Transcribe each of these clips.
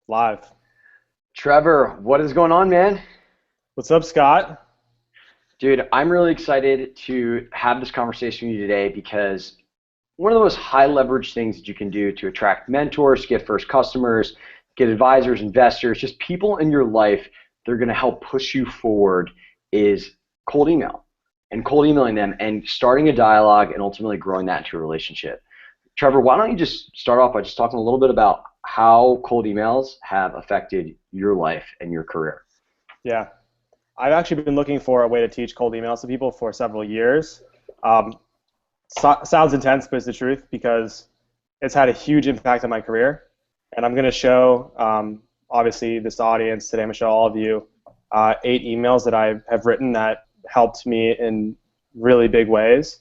Live. Trevor, what is going on, man? What's up, Scott? Dude, I'm really excited to have this conversation with you today because one of the most high leverage things that you can do to attract mentors, get first customers, get advisors, investors, just people in your life that are going to help push you forward is cold email and cold emailing them and starting a dialogue and ultimately growing that into a relationship. Trevor, why don't you just start off by just talking a little bit about how cold emails have affected your life and your career? Yeah, I've actually been looking for a way to teach cold emails to people for several years. Um, Sounds intense, but it's the truth because it's had a huge impact on my career. And I'm going to show, obviously, this audience today, I'm going to show all of you 8 emails that I have written that helped me in really big ways.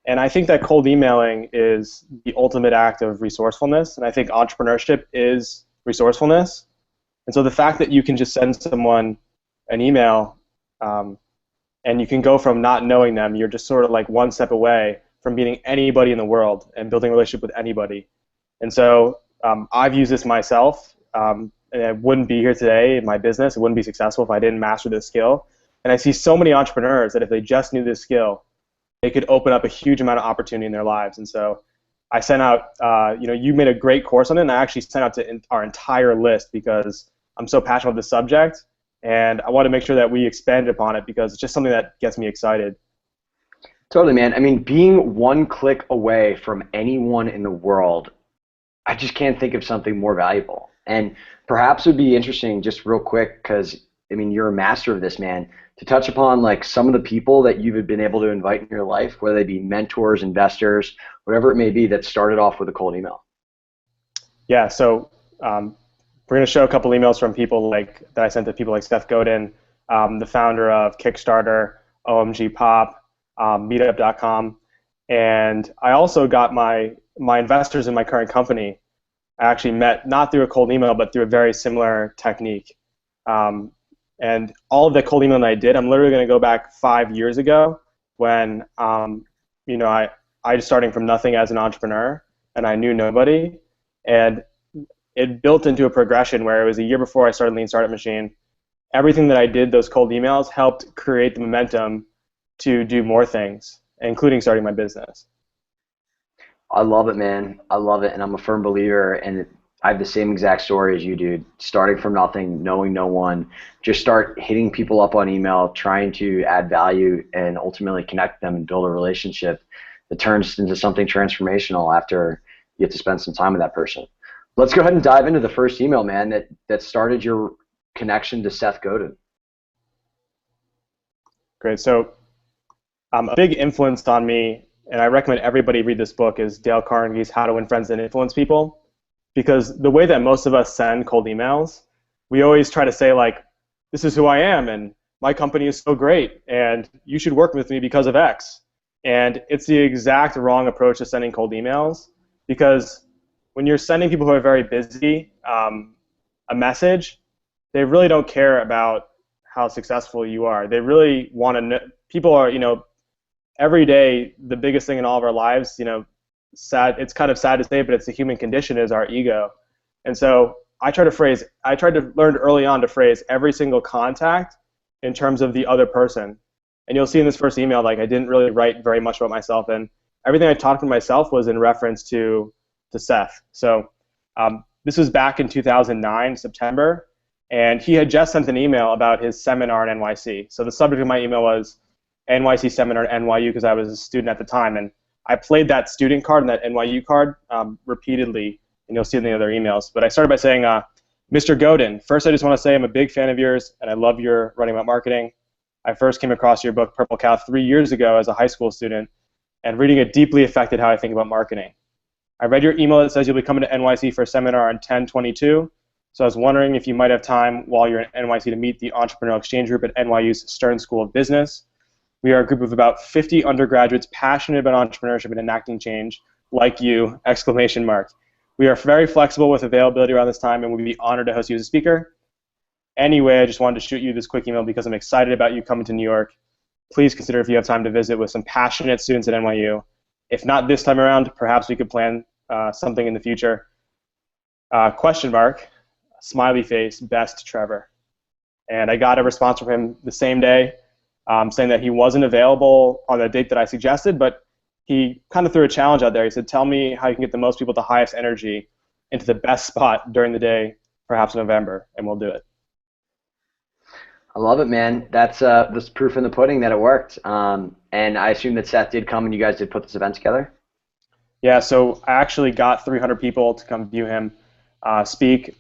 And I think that cold emailing is the ultimate act of resourcefulness, and I think entrepreneurship is resourcefulness. And so the fact that you can just send someone an email um, and you can go from not knowing them, you're just sort of like one step away from meeting anybody in the world and building a relationship with anybody. And so I've used this myself, and I wouldn't be here today in my business. It wouldn't be successful if I didn't master this skill. And I see so many entrepreneurs that if they just knew this skill, they could open up a huge amount of opportunity in their lives. And so I sent out, you made a great course on it, and I actually sent out to our entire list because I'm so passionate about the subject, and I want to make sure that we expand upon it because it's just something that gets me excited. Totally, man. I mean, being one click away from anyone in the world, I just can't think of something more valuable. And perhaps it would be interesting, just real quick, because I mean, you're a master of this, man, to touch upon like some of the people that you've been able to invite in your life, whether they be mentors, investors, whatever it may be, that started off with a cold email. Yeah, so we're going to show a couple emails from people like that I sent to people like Seth Godin, the founder of Kickstarter, OMG Pop, Meetup.com, and I also got my investors in my current company. I actually met not through a cold email, but through a very similar technique. Um, and all of the cold email that I did, I'm literally going to go back 5 years ago when I was starting from nothing as an entrepreneur, and I knew nobody, and it built into a progression where it was a year before I started Lean Startup Machine. Everything that I did, those cold emails, helped create the momentum to do more things, including starting my business. I love it, man. I love it, and I'm a firm believer. And I have the same exact story as you, dude. Starting from nothing, knowing no one, just start hitting people up on email, trying to add value, and ultimately connect them and build a relationship that turns into something transformational after you get to spend some time with that person. Let's go ahead and dive into the first email, man, that started your connection to Seth Godin. Great. So a big influence on me, and I recommend everybody read this book, is Dale Carnegie's How to Win Friends and Influence People. Because the way that most of us send cold emails, we always try to say like, this is who I am, and my company is so great, and you should work with me because of X. And it's the exact wrong approach to sending cold emails, because when you're sending people who are very busy a message, they really don't care about how successful you are. They really want to know. People are, every day, the biggest thing in all of our lives, sad. It's kind of sad to say, but it's the human condition, is our ego. And so I tried to learn early on to phrase every single contact in terms of the other person. And you'll see in this first email, like I didn't really write very much about myself, and everything I talked to myself was in reference to Seth. So this was back in 2009, September, and he had just sent an email about his seminar in NYC. So the subject of my email was NYC seminar at NYU because I was a student at the time, and I played that student card and that NYU card repeatedly, and you'll see it in the other emails. But I started by saying, Mr. Godin, first I just want to say I'm a big fan of yours, and I love your writing about marketing. I first came across your book, Purple Cow, 3 years ago as a high school student, and reading it deeply affected how I think about marketing. I read your email that says you'll be coming to NYC for a seminar on 10/22, so I was wondering if you might have time while you're in NYC to meet the Entrepreneurial Exchange Group at NYU's Stern School of Business. We are a group of about 50 undergraduates passionate about entrepreneurship and enacting change, like you, exclamation mark. We are very flexible with availability around this time, and we'd be honored to host you as a speaker. Anyway, I just wanted to shoot you this quick email because I'm excited about you coming to New York. Please consider if you have time to visit with some passionate students at NYU. If not this time around, perhaps we could plan something in the future. Question mark. smiley face, best Trevor. And I got a response from him the same day, saying that he wasn't available on the date that I suggested, but he kind of threw a challenge out there. He said, tell me how you can get the most people with the highest energy into the best spot during the day, perhaps in November, and we'll do it. I love it, man. That's proof in the pudding that it worked. And I assume that Seth did come and you guys did put this event together? Yeah, so I actually got 300 people to come view him speak.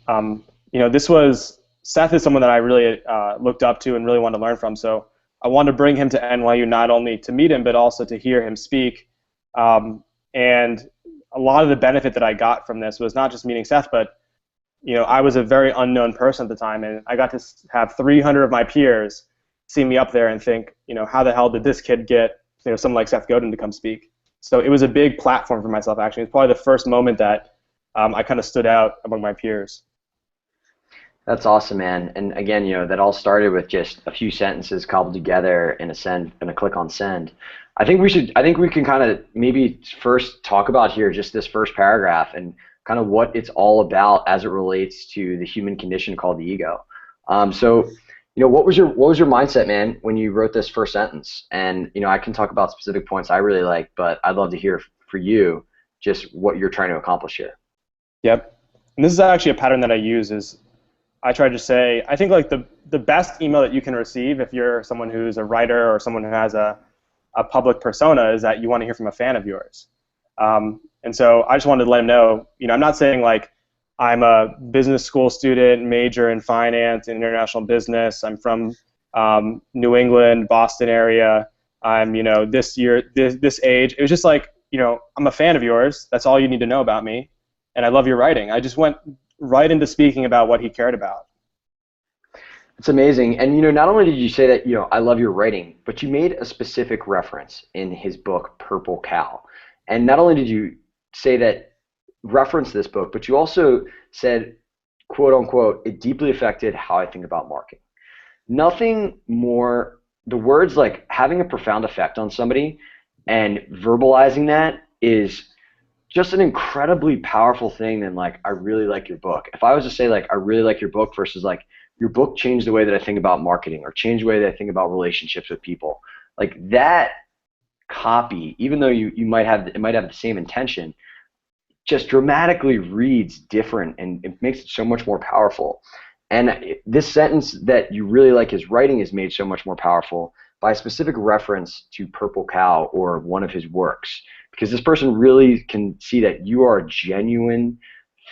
Seth is someone that I really looked up to and really wanted to learn from. So I wanted to bring him to NYU not only to meet him, but also to hear him speak. And a lot of the benefit that I got from this was not just meeting Seth, but I was a very unknown person at the time, and I got to have 300 of my peers see me up there and think, how the hell did this kid get someone like Seth Godin to come speak? So it was a big platform for myself, actually. It's probably the first moment that I kind of stood out among my peers. That's awesome, man. And again, that all started with just a few sentences cobbled together in a click on send. I think we can kind of maybe first talk about here just this first paragraph and kind of what it's all about as it relates to the human condition called the ego. What was your mindset, man, when you wrote this first sentence? And I can talk about specific points I really like, but I'd love to hear for you just what you're trying to accomplish here. Yep. And this is actually a pattern that I use is I try to say, I think like the best email that you can receive if you're someone who's a writer or someone who has a public persona is that you want to hear from a fan of yours. And so I just wanted to let him know, I'm not saying like I'm a business school student, major in finance and international business. I'm from New England, Boston area. I'm, this age. It was just like, I'm a fan of yours. That's all you need to know about me. And I love your writing. I just went right into speaking about what he cared about. It's amazing. And, not only did you say that, I love your writing, but you made a specific reference in his book, Purple Cow. And not only did you say that, reference this book, but you also said, quote unquote, it deeply affected how I think about marketing. Nothing more, the words like having a profound effect on somebody and verbalizing that is just an incredibly powerful thing than like, I really like your book. If I was to say like, I really like your book versus like, your book changed the way that I think about marketing or changed the way that I think about relationships with people, like that copy, even though it might have the same intention, just dramatically reads different and it makes it so much more powerful. And this sentence that you really like his writing is made so much more powerful by a specific reference to Purple Cow or one of his works, because this person really can see that you are a genuine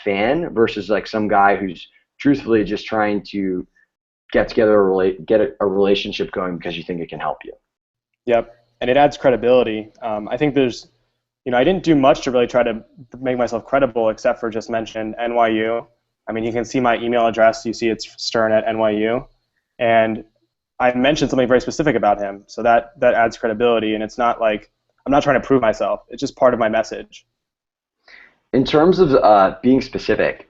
fan versus like some guy who's truthfully just trying to get together get a relationship going because you think it can help you. Yep, and it adds credibility. I think there's, I didn't do much to really try to make myself credible except for just mention NYU. I mean, you can see my email address. You see it's stern@NYU. And I mentioned something very specific about him. So that adds credibility. And it's not like I'm not trying to prove myself. It's just part of my message. In terms of being specific,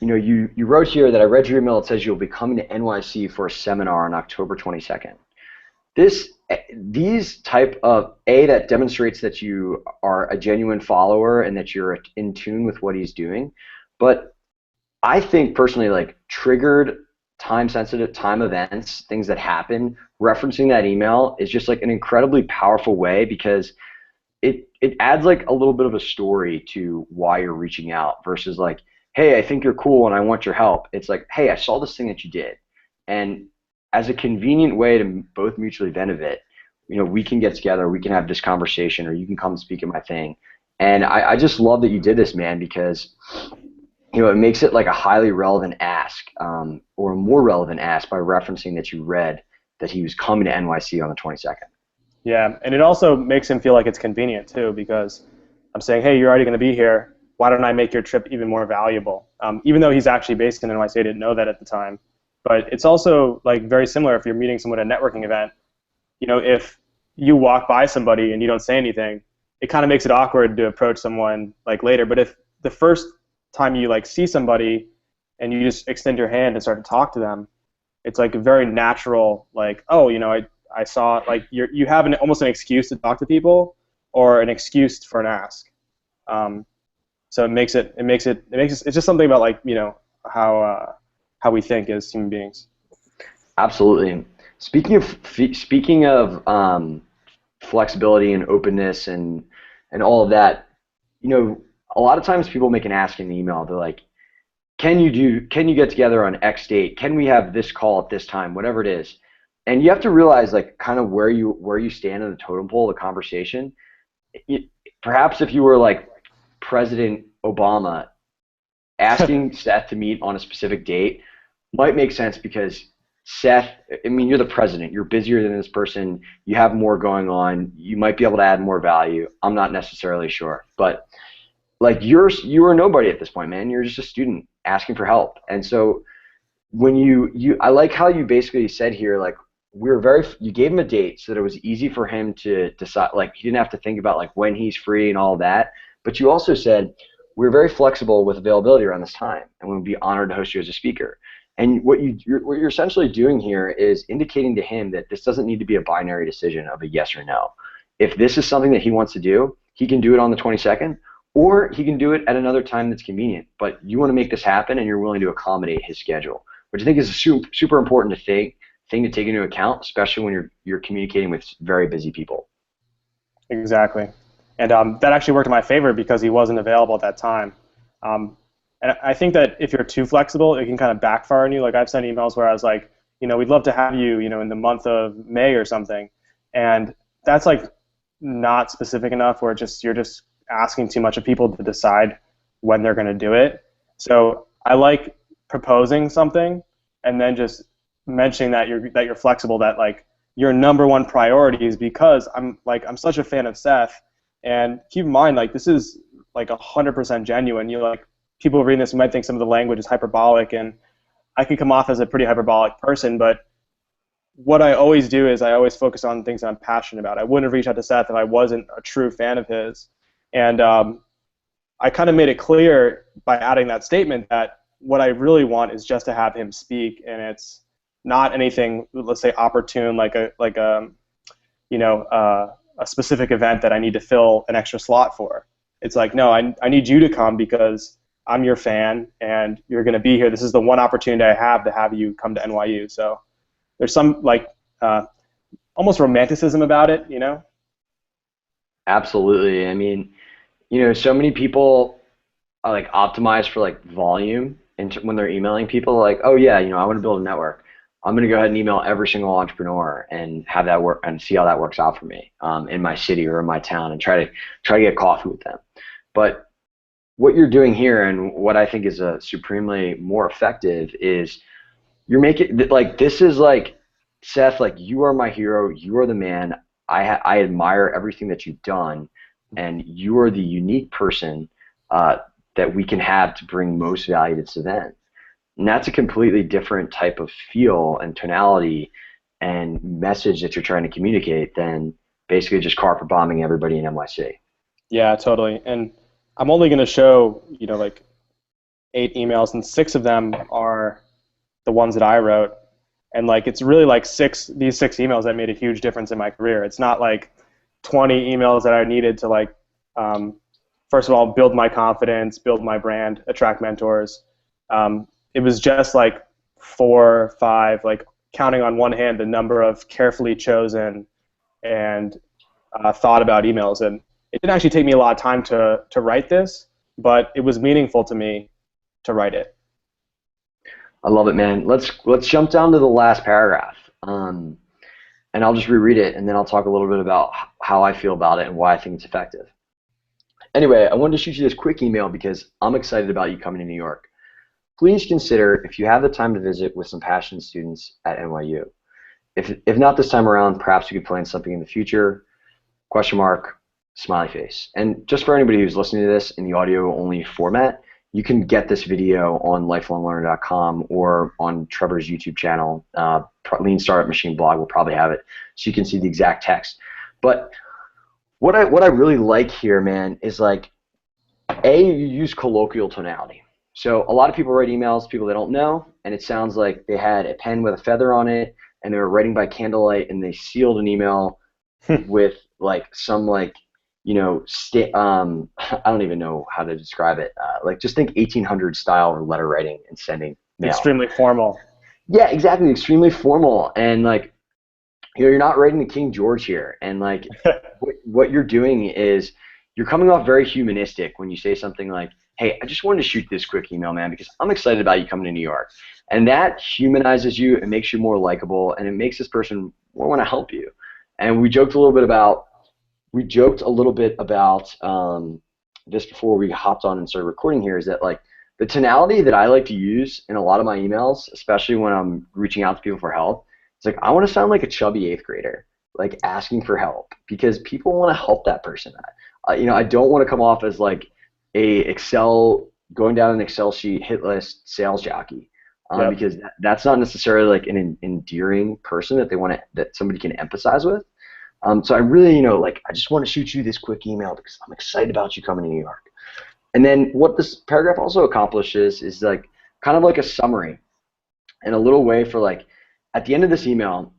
you wrote here that I read your email. It says you'll be coming to NYC for a seminar on October 22nd. These type of, that demonstrates that you are a genuine follower and that you're in tune with what he's doing. But I think personally, like triggered, time-sensitive, time events, things that happen, referencing that email is just like an incredibly powerful way because it adds like a little bit of a story to why you're reaching out versus like, hey, I think you're cool and I want your help. It's like, hey, I saw this thing that you did. And as a convenient way to both mutually benefit, we can get together, we can have this conversation, or you can come speak at my thing. And I just love that you did this, man, because it makes it like a highly relevant ask, or a more relevant ask by referencing that you read that he was coming to NYC on the 22nd. Yeah, and it also makes him feel like it's convenient too, because I'm saying, hey, you're already going to be here. Why don't I make your trip even more valuable? Even though he's actually based in NYC, I didn't know that at the time. But it's also like very similar if you're meeting someone at a networking event. If you walk by somebody and you don't say anything, it kind of makes it awkward to approach someone like later. But if the first time you like see somebody and you just extend your hand and start to talk to them, it's like a very natural, like, oh, I saw, like you have almost an excuse to talk to people or an excuse for an ask. So it's just something about like, how we think as human beings. Absolutely. Speaking of flexibility and openness and all of that, you know, a lot of times people make an ask in the email. They're like, can you get together on X date? Can we have this call at this time? Whatever it is. And you have to realize like kind of where you stand in the totem pole of the conversation. It, Perhaps if you were like President Obama, asking Seth to meet on a specific date might make sense because Seth, I mean, you're the president. You're busier than this person. You have more going on. You might be able to add more value. I'm not necessarily sure, but like you're nobody at this point, man. You're just a student asking for help. And so when I like how you basically said here, like you gave him a date so that it was easy for him to decide, like he didn't have to think about like when he's free and all that. But you also said we're very flexible with availability around this time, and we'd be honored to host you as a speaker. And what you're essentially doing here is indicating to him that this doesn't need to be a binary decision of a yes or no. If this is something that he wants to do, he can do it on the 22nd, or he can do it at another time that's convenient. But you want to make this happen, and you're willing to accommodate his schedule, which I think is a super important thing to take into account, especially when you're communicating with very busy people. Exactly. And that actually worked in my favor because he wasn't available at that time. And I think that if you're too flexible, it can kind of backfire on you. Like I've sent emails where I was like, we'd love to have you, in the month of May or something. And that's like not specific enough where you're just asking too much of people to decide when they're going to do it. So I like proposing something and then just mentioning that you're flexible, that like your number one priority is because I'm such a fan of Seth. And keep in mind, like this is like 100% genuine. People reading this might think some of the language is hyperbolic, and I can come off as a pretty hyperbolic person, but what I always do is I always focus on things that I'm passionate about. I wouldn't have reached out to Seth if I wasn't a true fan of his. And I kind of made it clear by adding that statement that what I really want is just to have him speak, and it's not anything, let's say, opportune, like a specific event that I need to fill an extra slot for. It's like, no, I need you to come because I'm your fan, and you're going to be here. This is the one opportunity I have to have you come to NYU. So there's some almost romanticism about it, Absolutely. I mean, so many people are like optimized for like volume, and when they're emailing people, like, oh yeah, I want to build a network. I'm going to go ahead and email every single entrepreneur and have that work and see how that works out for me in my city or in my town, and try to get coffee with them. But what you're doing here, and what I think is supremely more effective, is you're making like this is like, Seth, like you are my hero, you are the man. I admire everything that you've done, and you are the unique person that we can have to bring most value to this event. And that's a completely different type of feel and tonality and message that you're trying to communicate than basically just carpet bombing everybody in NYC. Yeah, totally. And I'm only going to show, like 8 emails, and 6 of them are the ones that I wrote. And like it's really like these 6 emails that made a huge difference in my career. It's not like 20 emails that I needed to like, first of all, build my confidence, build my brand, attract mentors. It was just like 4 or 5, like counting on one hand the number of carefully chosen and thought about emails. And it didn't actually take me a lot of time to write this, but it was meaningful to me to write it. I love it, man. Let's jump down to the last paragraph, and I'll just reread it, and then I'll talk a little bit about how I feel about it and why I think it's effective. Anyway, I wanted to shoot you this quick email because I'm excited about you coming to New York. Please consider if you have the time to visit with some passionate students at NYU. If not this time around, perhaps we could plan something in the future. ? Smiley face. And just for anybody who's listening to this in the audio-only format, you can get this video on lifelonglearner.com or on Trevor's YouTube channel. Lean Startup Machine blog will probably have it, so you can see the exact text. But what I really like here, man, is like, you use colloquial tonality. So a lot of people write emails to people they don't know, and it sounds like they had a pen with a feather on it, and they were writing by candlelight, and they sealed an email with like some like I don't even know how to describe it. Like just think 1800 style or letter writing and sending mail. Extremely formal. Yeah, exactly. Extremely formal. And like, you're not writing to King George here. And like, what you're doing is you're coming off very humanistic when you say something like, hey, I just wanted to shoot this quick email, man, because I'm excited about you coming to New York. And that humanizes you. It makes you more likable, and it makes this person more want to help you. And we joked a little bit about this before we hopped on and started recording here, is that like the tonality that I like to use in a lot of my emails, especially when I'm reaching out to people for help, it's like I want to sound like a chubby eighth grader, like asking for help, because people want to help that person. I don't want to come off as like going down an Excel sheet hit list sales jockey, Yep. because that's not necessarily like an endearing person that somebody can empathize with. So I really, like I just want to shoot you this quick email because I'm excited about you coming to New York. And then what this paragraph also accomplishes is like kind of like a summary and a little way for like at the end of this email,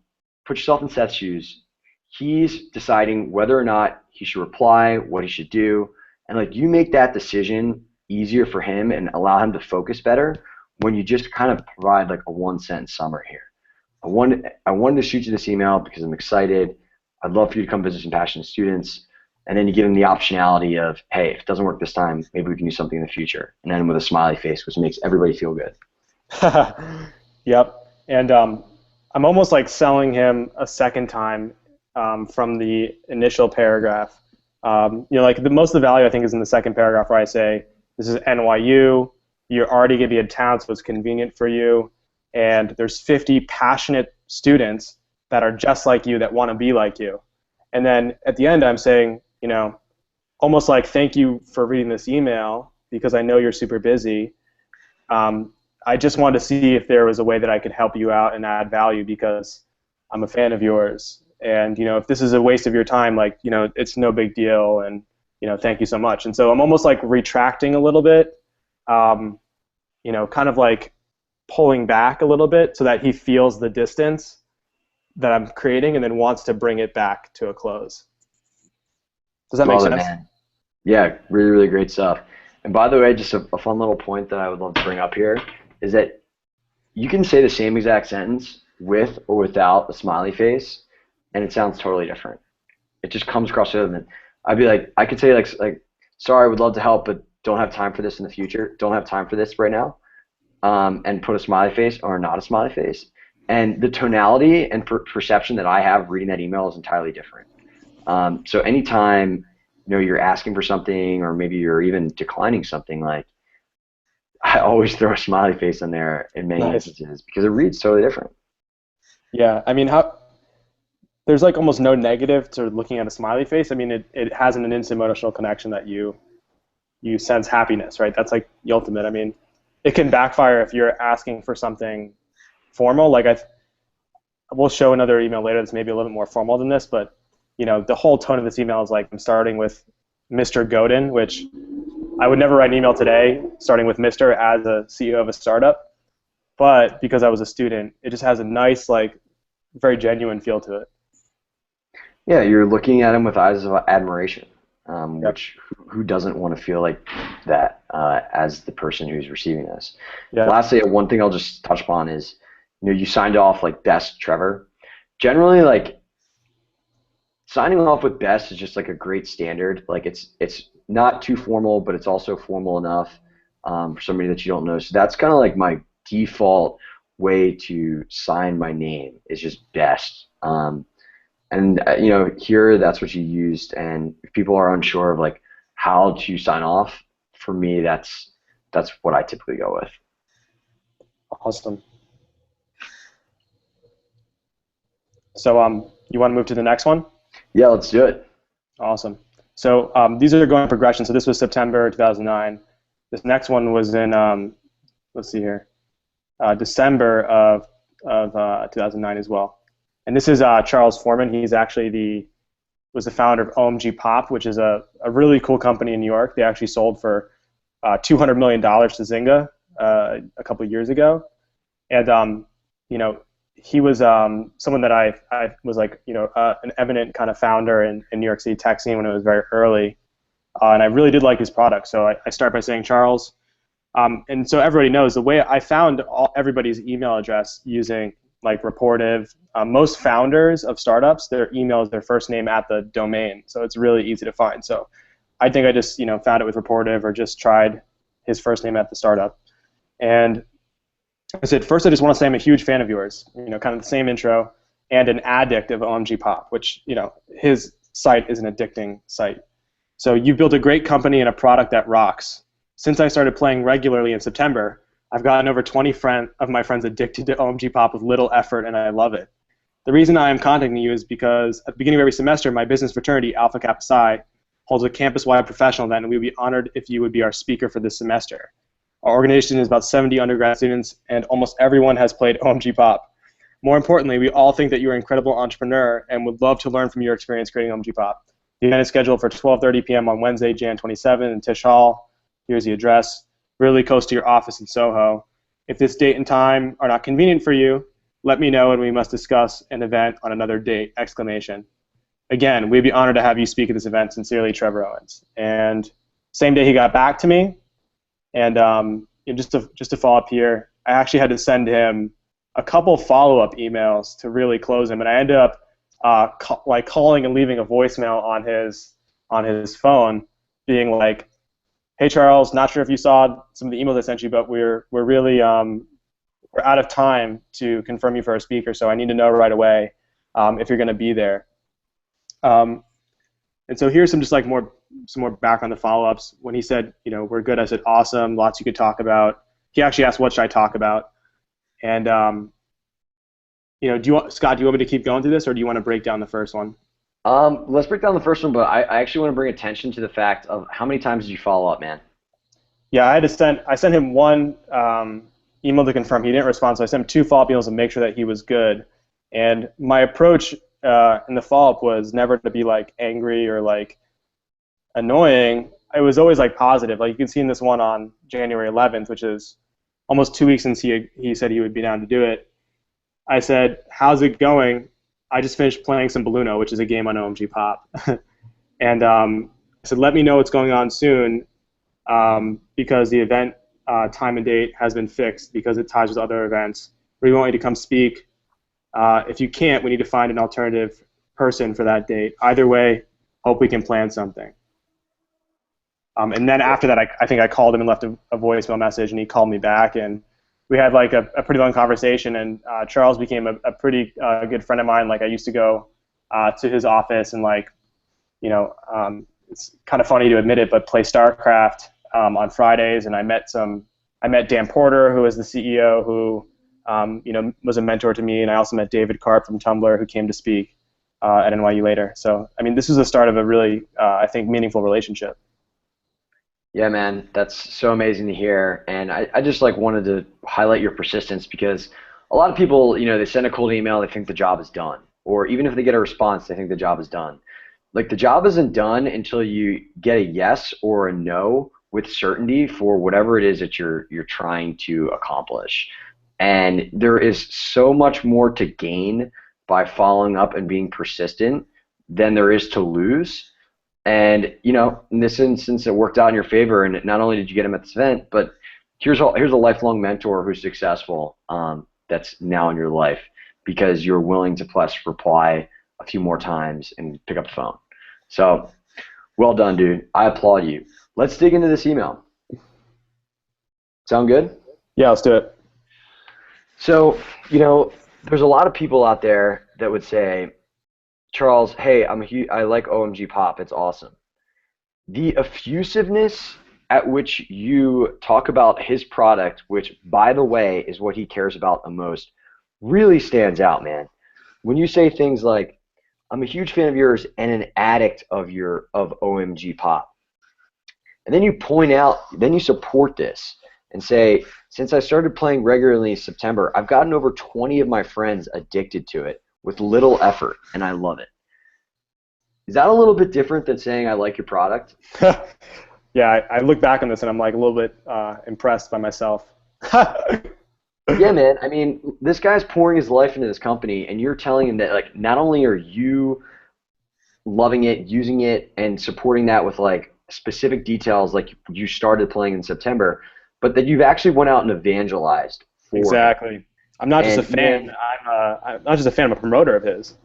put yourself in Seth's shoes. He's deciding whether or not he should reply, what he should do, and like you make that decision easier for him and allow him to focus better when you just kind of provide like a 1-sentence summary here. I wanted to shoot you this email because I'm excited. I'd love for you to come visit some passionate students. And then you give them the optionality of, hey, if it doesn't work this time, maybe we can do something in the future. And then with a smiley face, which makes everybody feel good. Yep. And I'm almost like selling him a second time from the initial paragraph. Like most of the value I think is in the second paragraph where I say, this is NYU, you're already going to be in town, so it's convenient for you. And there's 50 passionate students that are just like you that want to be like you. And then at the end I'm saying, almost like thank you for reading this email because I know you're super busy. I just wanted to see if there was a way that I could help you out and add value because I'm a fan of yours. And if this is a waste of your time, like it's no big deal. And thank you so much. And so I'm almost like retracting a little bit, kind of like pulling back a little bit so that he feels the distance that I'm creating and then wants to bring it back to a close. Does that make sense? Man. Yeah, really, really great stuff. And by the way, just a fun little point that I would love to bring up here is that you can say the same exact sentence with or without a smiley face, and it sounds totally different. It just comes across the other. I'd be like, I could say like, sorry, I would love to help, but don't have time for this in the future. Don't have time for this right now, and put a smiley face or not a smiley face. And the tonality and perception that I have reading that email is entirely different. So anytime you're asking for something or maybe you're even declining something, like I always throw a smiley face in there in many instances because it reads totally different. Yeah, I mean, there's like almost no negative to looking at a smiley face. I mean, it has an instant emotional connection that you sense happiness, right? That's like the ultimate. I mean, it can backfire if you're asking for something formal. Like we'll show another email later that's maybe a little bit more formal than this, but the whole tone of this email is like I'm starting with Mr. Godin, which I would never write an email today starting with Mr. as a CEO of a startup, but because I was a student, it just has a nice, like, very genuine feel to it. Yeah, you're looking at him with eyes of admiration, which who doesn't want to feel like that as the person who's receiving this? Yeah. Lastly, one thing I'll just touch upon is, you signed off like best Trevor. Generally, like signing off with best is just like a great standard. Like it's not too formal, but it's also formal enough for somebody that you don't know. So that's kind of like my default way to sign my name is just best. And here that's what you used. And if people are unsure of like how to sign off, for me that's what I typically go with. Awesome. So you want to move to the next one? Yeah, let's do it. Awesome. So these are going in progression. So this was September 2009. This next one was in, let's see here, December of 2009 as well. And this is Charles Foreman. He's actually was the founder of OMG Pop, which is a really cool company in New York. They actually sold for $200 million to Zynga a couple of years ago. And he was someone that I was like, an eminent kind of founder in New York City tech scene when it was very early. And I really did like his product. So I start by saying, Charles, and so everybody knows the way I found everybody's email address using like Rapportive. Most founders of startups, their email is their first name at the domain. So it's really easy to find. So I think I just found it with Rapportive or just tried his first name at the startup. And I said, first I just want to say I'm a huge fan of yours, kind of the same intro, and an addict of OMG Pop, which, his site is an addicting site. So you've built a great company and a product that rocks. Since I started playing regularly in September, I've gotten over 20 of my friends addicted to OMG Pop with little effort, and I love it. The reason I am contacting you is because at the beginning of every semester, my business fraternity, Alpha Kappa Psi, holds a campus-wide professional event, and we would be honored if you would be our speaker for this semester. Our organization is about 70 undergrad students, and almost everyone has played OMG Pop. More importantly, we all think that you're an incredible entrepreneur and would love to learn from your experience creating OMG Pop. The event is scheduled for 12:30 p.m. on Wednesday, Jan 27 in Tisch Hall. Here's the address. Really close to your office in Soho. If this date and time are not convenient for you, let me know and we must discuss an event on another date! Again, we'd be honored to have you speak at this event. Sincerely, Trevor Owens. And same day he got back to me. And just to follow up here, I actually had to send him a couple follow-up emails to really close him, and I ended up calling and leaving a voicemail on his phone, being like, "Hey Charles, not sure if you saw some of the emails I sent you, but we're really we're out of time to confirm you for a speaker, so I need to know right away if you're going to be there." And so here's some more back on the follow-ups. When he said, we're good, I said, awesome, lots you could talk about. He actually asked, what should I talk about? And, Scott, do you want me to keep going through this, or do you want to break down the first one? Let's break down the first one, but I actually want to bring attention to the fact of how many times did you follow up, man? Yeah, I sent him one email to confirm. He didn't respond, so I sent him 2 follow-up emails to make sure that he was good. And my approach in the follow-up was never to be like angry or like annoying. It was always like positive. Like you can see in this one on January 11th, which is almost 2 weeks since he said he would be down to do it. I said, how's it going? I just finished playing some Balluno, which is a game on OMG Pop. And I said, let me know what's going on soon because the event time and date has been fixed because it ties with other events. We want you to come speak. If you can't, we need to find an alternative person for that date. Either way, hope we can plan something. And then after that, I think I called him and left a voicemail message, and he called me back, and we had like a pretty long conversation. And Charles became a pretty good friend of mine. Like I used to go to his office and it's kind of funny to admit it, but play StarCraft on Fridays. And I met Dan Porter, who was the CEO, who was a mentor to me, and I also met David Karp from Tumblr, who came to speak at NYU later. So I mean, this was the start of a really I think meaningful relationship. Yeah, man, that's so amazing to hear, and I just wanted to highlight your persistence because a lot of people, they send a cold email, they think the job is done, or even if they get a response, they think the job is done. Like the job isn't done until you get a yes or a no with certainty for whatever it is that you're trying to accomplish, and there is so much more to gain by following up and being persistent than there is to lose. And in this instance, it worked out in your favor. And not only did you get him at this event, but here's a lifelong mentor who's successful that's now in your life because you're willing to press reply a few more times and pick up the phone. So, well done, dude. I applaud you. Let's dig into this email. Sound good? Yeah, let's do it. So, there's a lot of people out there that would say, Charles, hey, I like OMG Pop. It's awesome. The effusiveness at which you talk about his product, which, by the way, is what he cares about the most, really stands out, man. When you say things like, I'm a huge fan of yours and an addict of OMG Pop, and then you point out, then you support this and say, since I started playing regularly in September, I've gotten over 20 of my friends addicted to it with little effort, and I love it. Is that a little bit different than saying I like your product? Yeah, I look back on this and I'm like a little bit impressed by myself. Yeah, man. I mean, this guy's pouring his life into this company, and you're telling him that, like, not only are you loving it, using it, and supporting that with like specific details, like you started playing in September, but that you've actually went out and evangelized for him. Exactly. I'm not just a And fan. man, I'm not just a fan. I'm a promoter of his.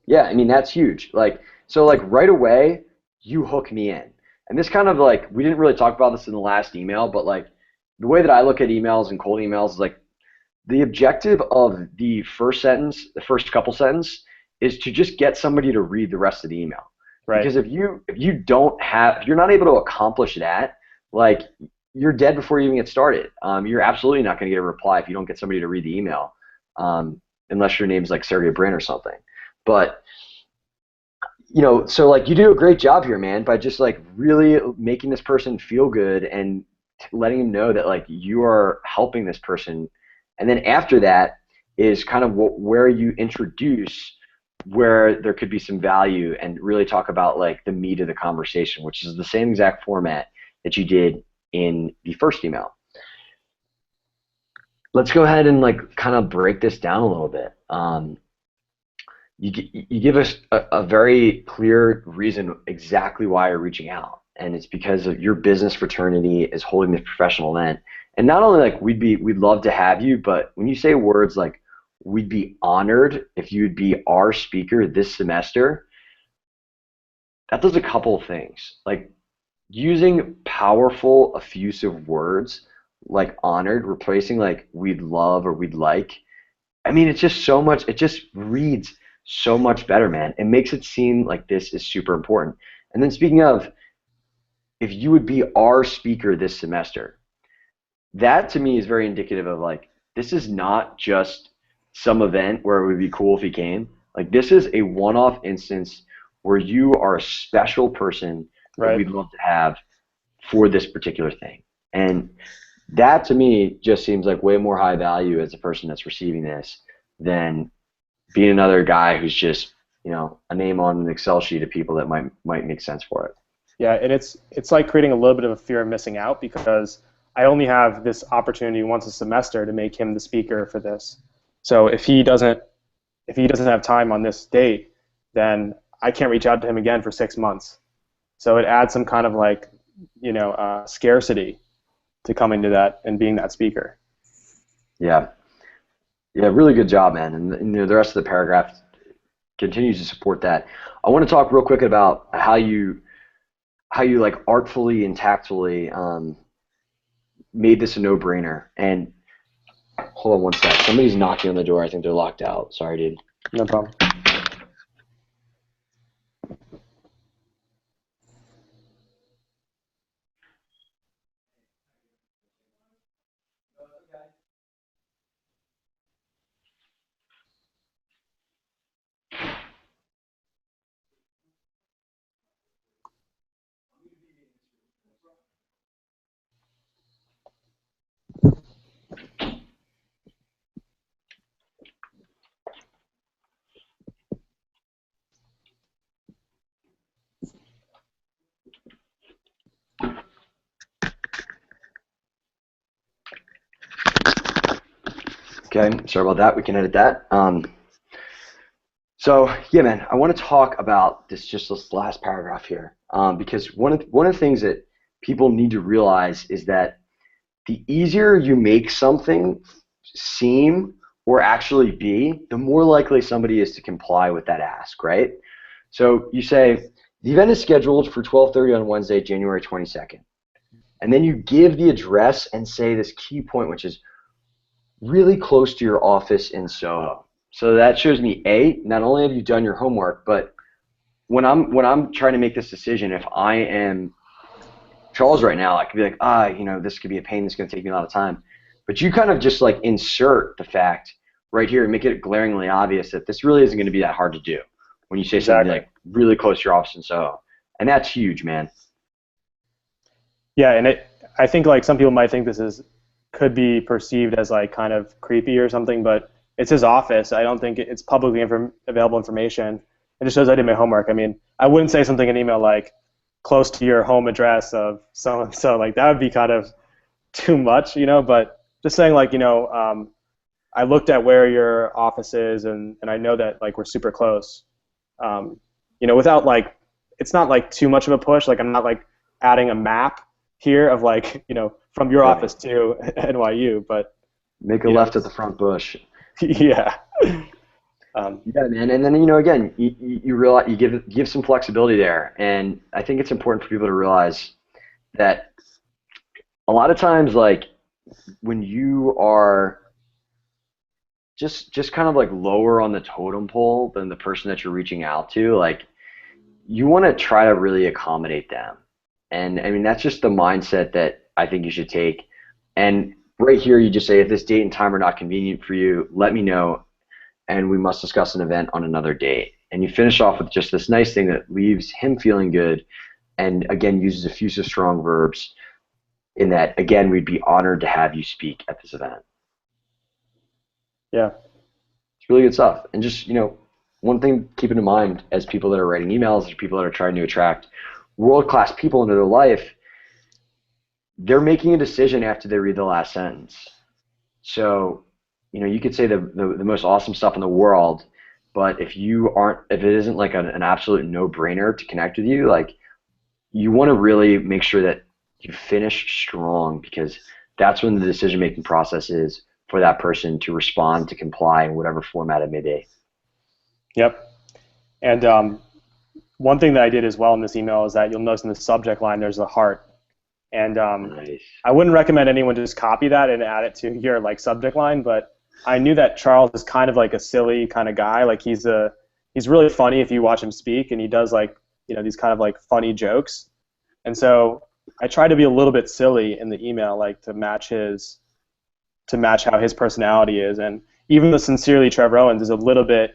yeah, I mean that's huge. Like, so like right away, you hook me in. And this kind of like we didn't really talk about this in the last email, but like the way that I look at emails and cold emails is like the objective of the first sentence, the first couple sentences, is to just get somebody to read the rest of the email. Right. Because if you're not able to accomplish that, like you're dead before you even get started. You're absolutely not going to get a reply if you don't get somebody to read the email, unless your name's like Sergey Brin or something. But so like you do a great job here, man, by just like really making this person feel good and letting them know that like you are helping this person. And then after that is kind of where you introduce where there could be some value and really talk about like the meat of the conversation, which is the same exact format that you did in the first email. Let's go ahead and like kind of break this down a little bit. You give us a very clear reason exactly why you're reaching out, and it's because of your business fraternity is holding this professional event. And not only like we'd love to have you, but when you say words like we'd be honored if you'd be our speaker this semester, that does a couple of things. Like using powerful, effusive words like honored, replacing like we'd love or we'd like. I mean, it's just so much, it just reads so much better, man. It makes it seem like this is super important. And then speaking of, if you would be our speaker this semester, that to me is very indicative of like, this is not just some event where it would be cool if he came. Like this is a one-off instance where you are a special person that Right. we'd love to have for this particular thing. And that to me just seems like way more high value as a person that's receiving this than being another guy who's just, a name on an Excel sheet of people that might make sense for it. Yeah, and it's like creating a little bit of a fear of missing out because I only have this opportunity once a semester to make him the speaker for this. So if he doesn't have time on this date, then I can't reach out to him again for 6 months. So it adds some kind of like, scarcity to coming to that and being that speaker. Yeah. Yeah, really good job, man. And the rest of the paragraph continues to support that. I want to talk real quick about how you like artfully and tactfully made this a no-brainer. And hold on one sec. Somebody's knocking on the door. I think they're locked out. Sorry, dude. No problem. Okay, sorry about that. We can edit that. So yeah, man, I want to talk about this last paragraph here because one of the things that people need to realize is that the easier you make something seem or actually be, the more likely somebody is to comply with that ask, right? So you say the event is scheduled for 12:30 on Wednesday, January 22nd, and then you give the address and say this key point, which is really close to your office in Soho. So that shows me, A, not only have you done your homework, but when I'm trying to make this decision, if I am Charles right now, I could be like, this could be a pain, this is going to take me a lot of time. But you kind of just like insert the fact right here and make it glaringly obvious that this really isn't going to be that hard to do when you say something like really close to your office in Soho. And that's huge, man. Yeah, and I think like some people might think could be perceived as like kind of creepy or something, but it's his office. I don't think it's publicly available information. It just shows I did my homework. I mean, I wouldn't say something in email like close to your home address of so and so. Like that would be kind of too much, but just saying like I looked at where your office is, and I know that like we're super close. Without like, it's not like too much of a push. Like I'm not like adding a map here of like, from your Right. office to NYU, but Make a left at the front bush. yeah. Yeah, man, and then again, you realize you give some flexibility there, and I think it's important for people to realize that a lot of times, like when you are just kind of like lower on the totem pole than the person that you're reaching out to, like you want to try to really accommodate them, and I mean that's just the mindset that I think you should take. And right here, you just say, if this date and time are not convenient for you, let me know, and we must discuss an event on another date. And you finish off with just this nice thing that leaves him feeling good, and again uses effusive strong verbs in that, again, we'd be honored to have you speak at this event. Yeah. It's really good stuff. And just, one thing keeping in mind as people that are writing emails, or people that are trying to attract world-class people into their life, they're making a decision after they read the last sentence. So, you could say the most awesome stuff in the world, but if it isn't like an absolute no-brainer to connect with you, like you want to really make sure that you finish strong, because that's when the decision-making process is for that person to respond, to comply in whatever format it may be. Yep. And one thing that I did as well in this email is that you'll notice in the subject line there's a heart. And Nice. I wouldn't recommend anyone just copy that and add it to your like subject line, but I knew that Charles is kind of like a silly kind of guy. Like he's really funny if you watch him speak, and he does like these kind of like funny jokes. And so I tried to be a little bit silly in the email, like to match how his personality is. And even the Sincerely Trevor Owens is a little bit,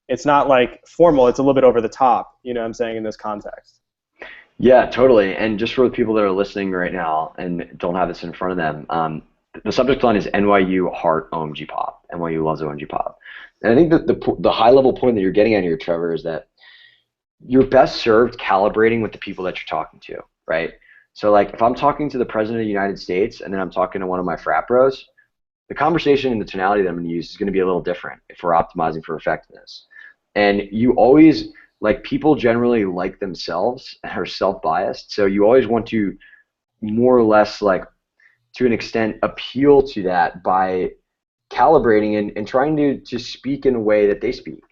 it's not like formal, it's a little bit over the top, what I'm saying, in this context. Yeah, totally. And just for the people that are listening right now and don't have this in front of them, the subject line is NYU Heart OMG Pop. NYU loves OMG Pop. And I think that the high level point that you're getting at here, Trevor, is that you're best served calibrating with the people that you're talking to, right? So like if I'm talking to the President of the United States and then I'm talking to one of my frat bros, the conversation and the tonality that I'm going to use is going to be a little different if we're optimizing for effectiveness. And you always, like, people generally like themselves, are self-biased, so you always want to more or less, like, to an extent, appeal to that by calibrating and trying to speak in a way that they speak.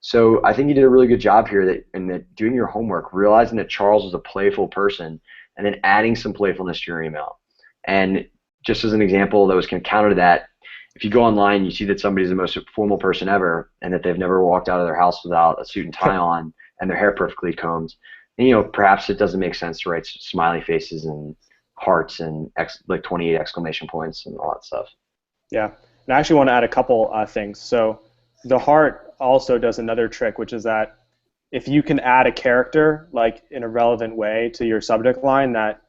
So I think you did a really good job here that doing your homework, realizing that Charles was a playful person, and then adding some playfulness to your email. And just as an example that was kind of counter to that, if you go online, you see that somebody's the most formal person ever, and that they've never walked out of their house without a suit and tie on, and their hair perfectly combed. And, perhaps it doesn't make sense to write smiley faces and hearts and like 28 exclamation points and all that stuff. Yeah, and I actually want to add a couple things. So the heart also does another trick, which is that if you can add a character like in a relevant way to your subject line that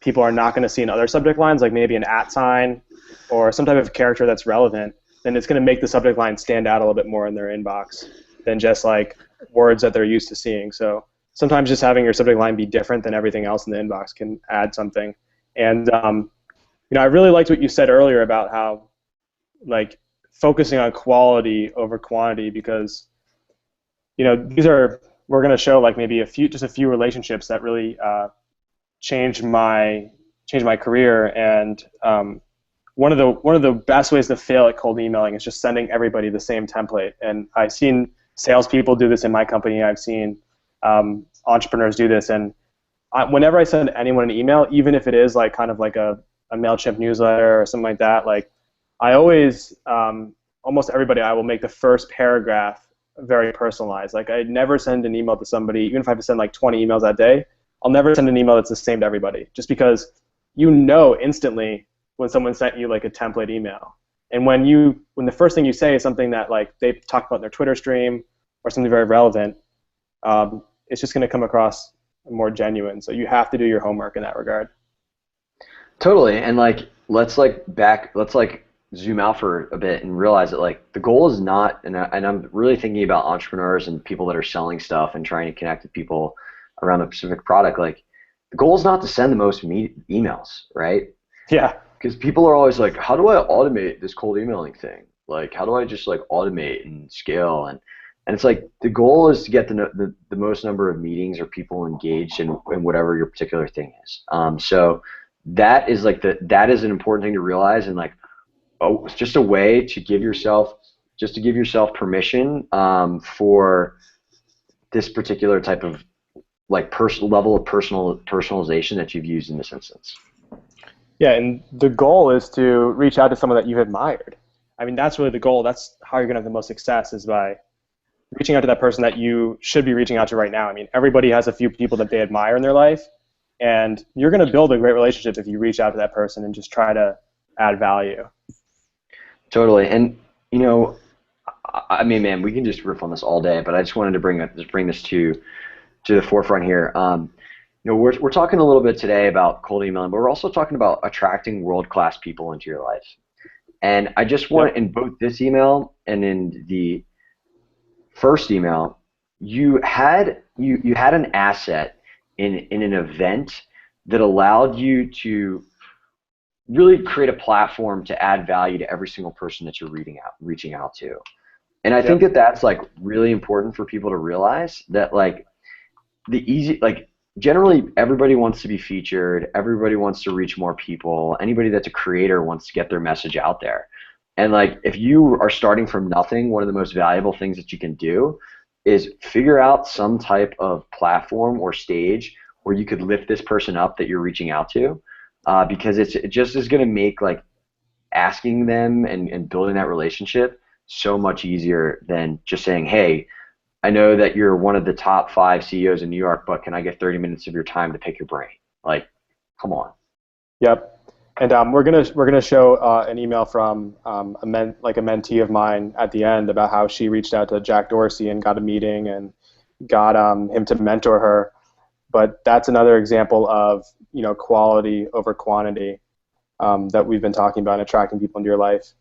people are not going to see in other subject lines, like maybe an @ sign or some type of character that's relevant, then it's going to make the subject line stand out a little bit more in their inbox than just like words that they're used to seeing. So sometimes just having your subject line be different than everything else in the inbox can add something. And I really liked what you said earlier about how like focusing on quality over quantity, because we're going to show like maybe a few relationships that really changed my career. And one of the best ways to fail at cold emailing is just sending everybody the same template. And I've seen salespeople do this in my company. I've seen entrepreneurs do this. And whenever I send anyone an email, even if it is like kind of like a MailChimp newsletter or something like that, like I always, almost everybody, I will make the first paragraph very personalized. Like I never send an email to somebody, even if I have to send like 20 emails that day, I'll never send an email that's the same to everybody, just because instantly when someone sent you like a template email. And when the first thing you say is something that like they talked about in their Twitter stream or something very relevant, it's just going to come across more genuine. So you have to do your homework in that regard. Totally. And like let's zoom out for a bit and realize that like the goal is not, and I'm really thinking about entrepreneurs and people that are selling stuff and trying to connect with people around a specific product. Like the goal is not to send the most emails, right? Yeah. because people are always like, how do I automate this cold emailing thing? Like, how do I just like automate and scale? And it's like the goal is to get the most number of meetings or people engaged in whatever your particular thing is. So that is like that is an important thing to realize, and like, oh, it's just a way to give yourself permission for this particular type of like personal level of personalization that you've used in this instance. Yeah, and the goal is to reach out to someone that you've admired. I mean, that's really the goal. That's how you're going to have the most success, is by reaching out to that person that you should be reaching out to right now. I mean, everybody has a few people that they admire in their life, and you're going to build a great relationship if you reach out to that person and just try to add value. Totally. And, you know, I mean, man, we can just riff on this all day, but I just wanted to bring this to the forefront here. You know, we're talking a little bit today about cold emailing, but we're also talking about attracting world-class people into your life. And I just want, in both this email and in the first email, you had an asset in an event that allowed you to really create a platform to add value to every single person that you're reaching out to. And I think that that's like really important for people to realize, that like generally everybody wants to be featured, everybody wants to reach more people, anybody that's a creator wants to get their message out there. And like, if you are starting from nothing, one of the most valuable things that you can do is figure out some type of platform or stage where you could lift this person up that you're reaching out to, because it just is going to make like asking them and building that relationship so much easier than just saying, hey, I know that you're one of the top 5 CEOs in New York, but can I get 30 minutes of your time to pick your brain? Like, come on. Yep. And we're gonna show an email from a mentee of mine at the end about how she reached out to Jack Dorsey and got a meeting and got him to mentor her. But that's another example of, you know, quality over quantity that we've been talking about in attracting people into your life.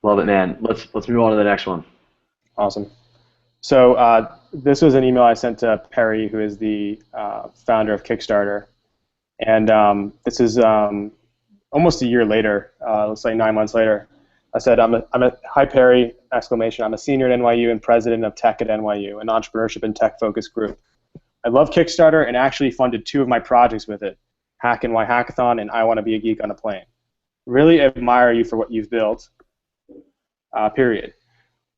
Love it, man. Let's move on to the next one. Awesome. So this was an email I sent to Perry, who is the founder of Kickstarter, and this is almost a year later. Looks like 9 months later. I said, hi Perry! Exclamation! I'm a senior at NYU and president of Tech at NYU, an entrepreneurship and tech focused group. I love Kickstarter and actually funded 2 of my projects with it, Hack and Why Hackathon and I Want to Be a Geek on a Plane. Really admire you for what you've built. Period.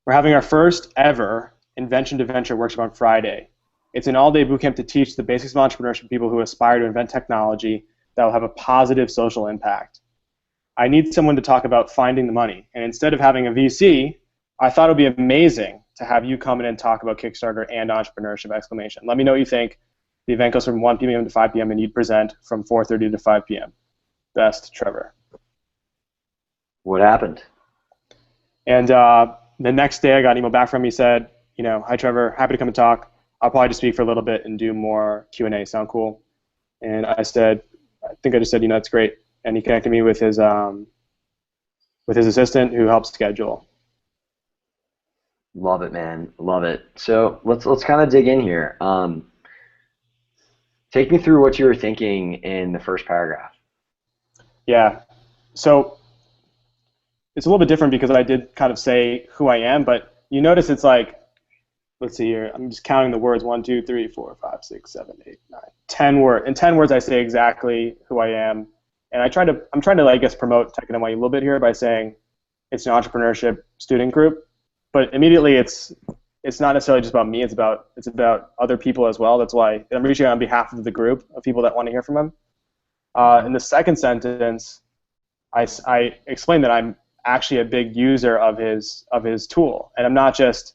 We're having our first ever Invention to Venture workshop on Friday. It's an all-day bootcamp to teach the basics of entrepreneurship to people who aspire to invent technology that will have a positive social impact. I need someone to talk about finding the money, and instead of having a VC, I thought it would be amazing to have you come in and talk about Kickstarter and entrepreneurship! Exclamation. Let me know what you think. The event goes from 1 p.m. to 5 p.m. and you'd present from 4:30 to 5 p.m. Best, Trevor. What happened? And the next day I got an email back from him. He said, you know, hi Trevor, happy to come and talk. I'll probably just speak for a little bit and do more Q&A. Sound cool? And I said, I just said, you know, that's great. And he connected me with his assistant who helps schedule. Love it, man. Love it. So let's kind of dig in here. Take me through what you were thinking in the first paragraph. Yeah. So it's a little bit different because I did kind of say who I am, but you notice it's like, let's see here, I'm just counting the words, 1, 2, 3, 4, 5, 6, 7, 8, 9, 10 words. In 10 words I say exactly who I am. And I'm trying to, I guess, promote Tech at NYU a little bit here by saying it's an entrepreneurship student group, but immediately it's not necessarily just about me, it's about other people as well. That's why I'm reaching out on behalf of the group of people that want to hear from him. In the second sentence, I explained that I'm actually a big user of his tool, and I'm not just,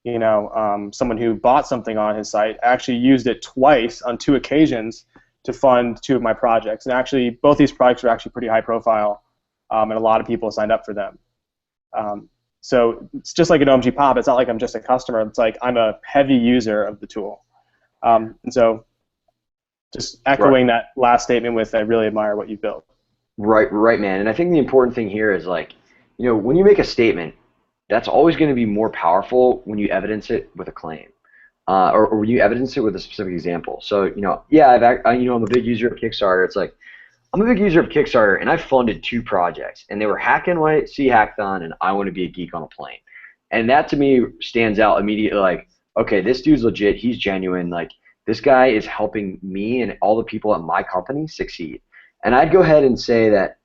you know, someone who bought something on his site. I actually used it twice on 2 occasions to fund 2 of my projects, and actually both these projects were actually pretty high profile, and a lot of people signed up for them. So it's just like an OMG Pop. It's not like I'm just a customer. It's like I'm a heavy user of the tool, and so just echoing that last statement with I really admire what you built. Right, man. And I think the important thing here is, like, you know, when you make a statement, that's always going to be more powerful when you evidence it with a claim, or when you evidence it with a specific example. So, you know, yeah, I'm a big user of Kickstarter. It's like, I'm a big user of Kickstarter, and I funded 2 projects, and they were Hack NYC Hackathon and I Want to Be a Geek on a Plane. And that to me stands out immediately, like, okay, this dude's legit, he's genuine, like, this guy is helping me and all the people at my company succeed. And I'd go ahead and say that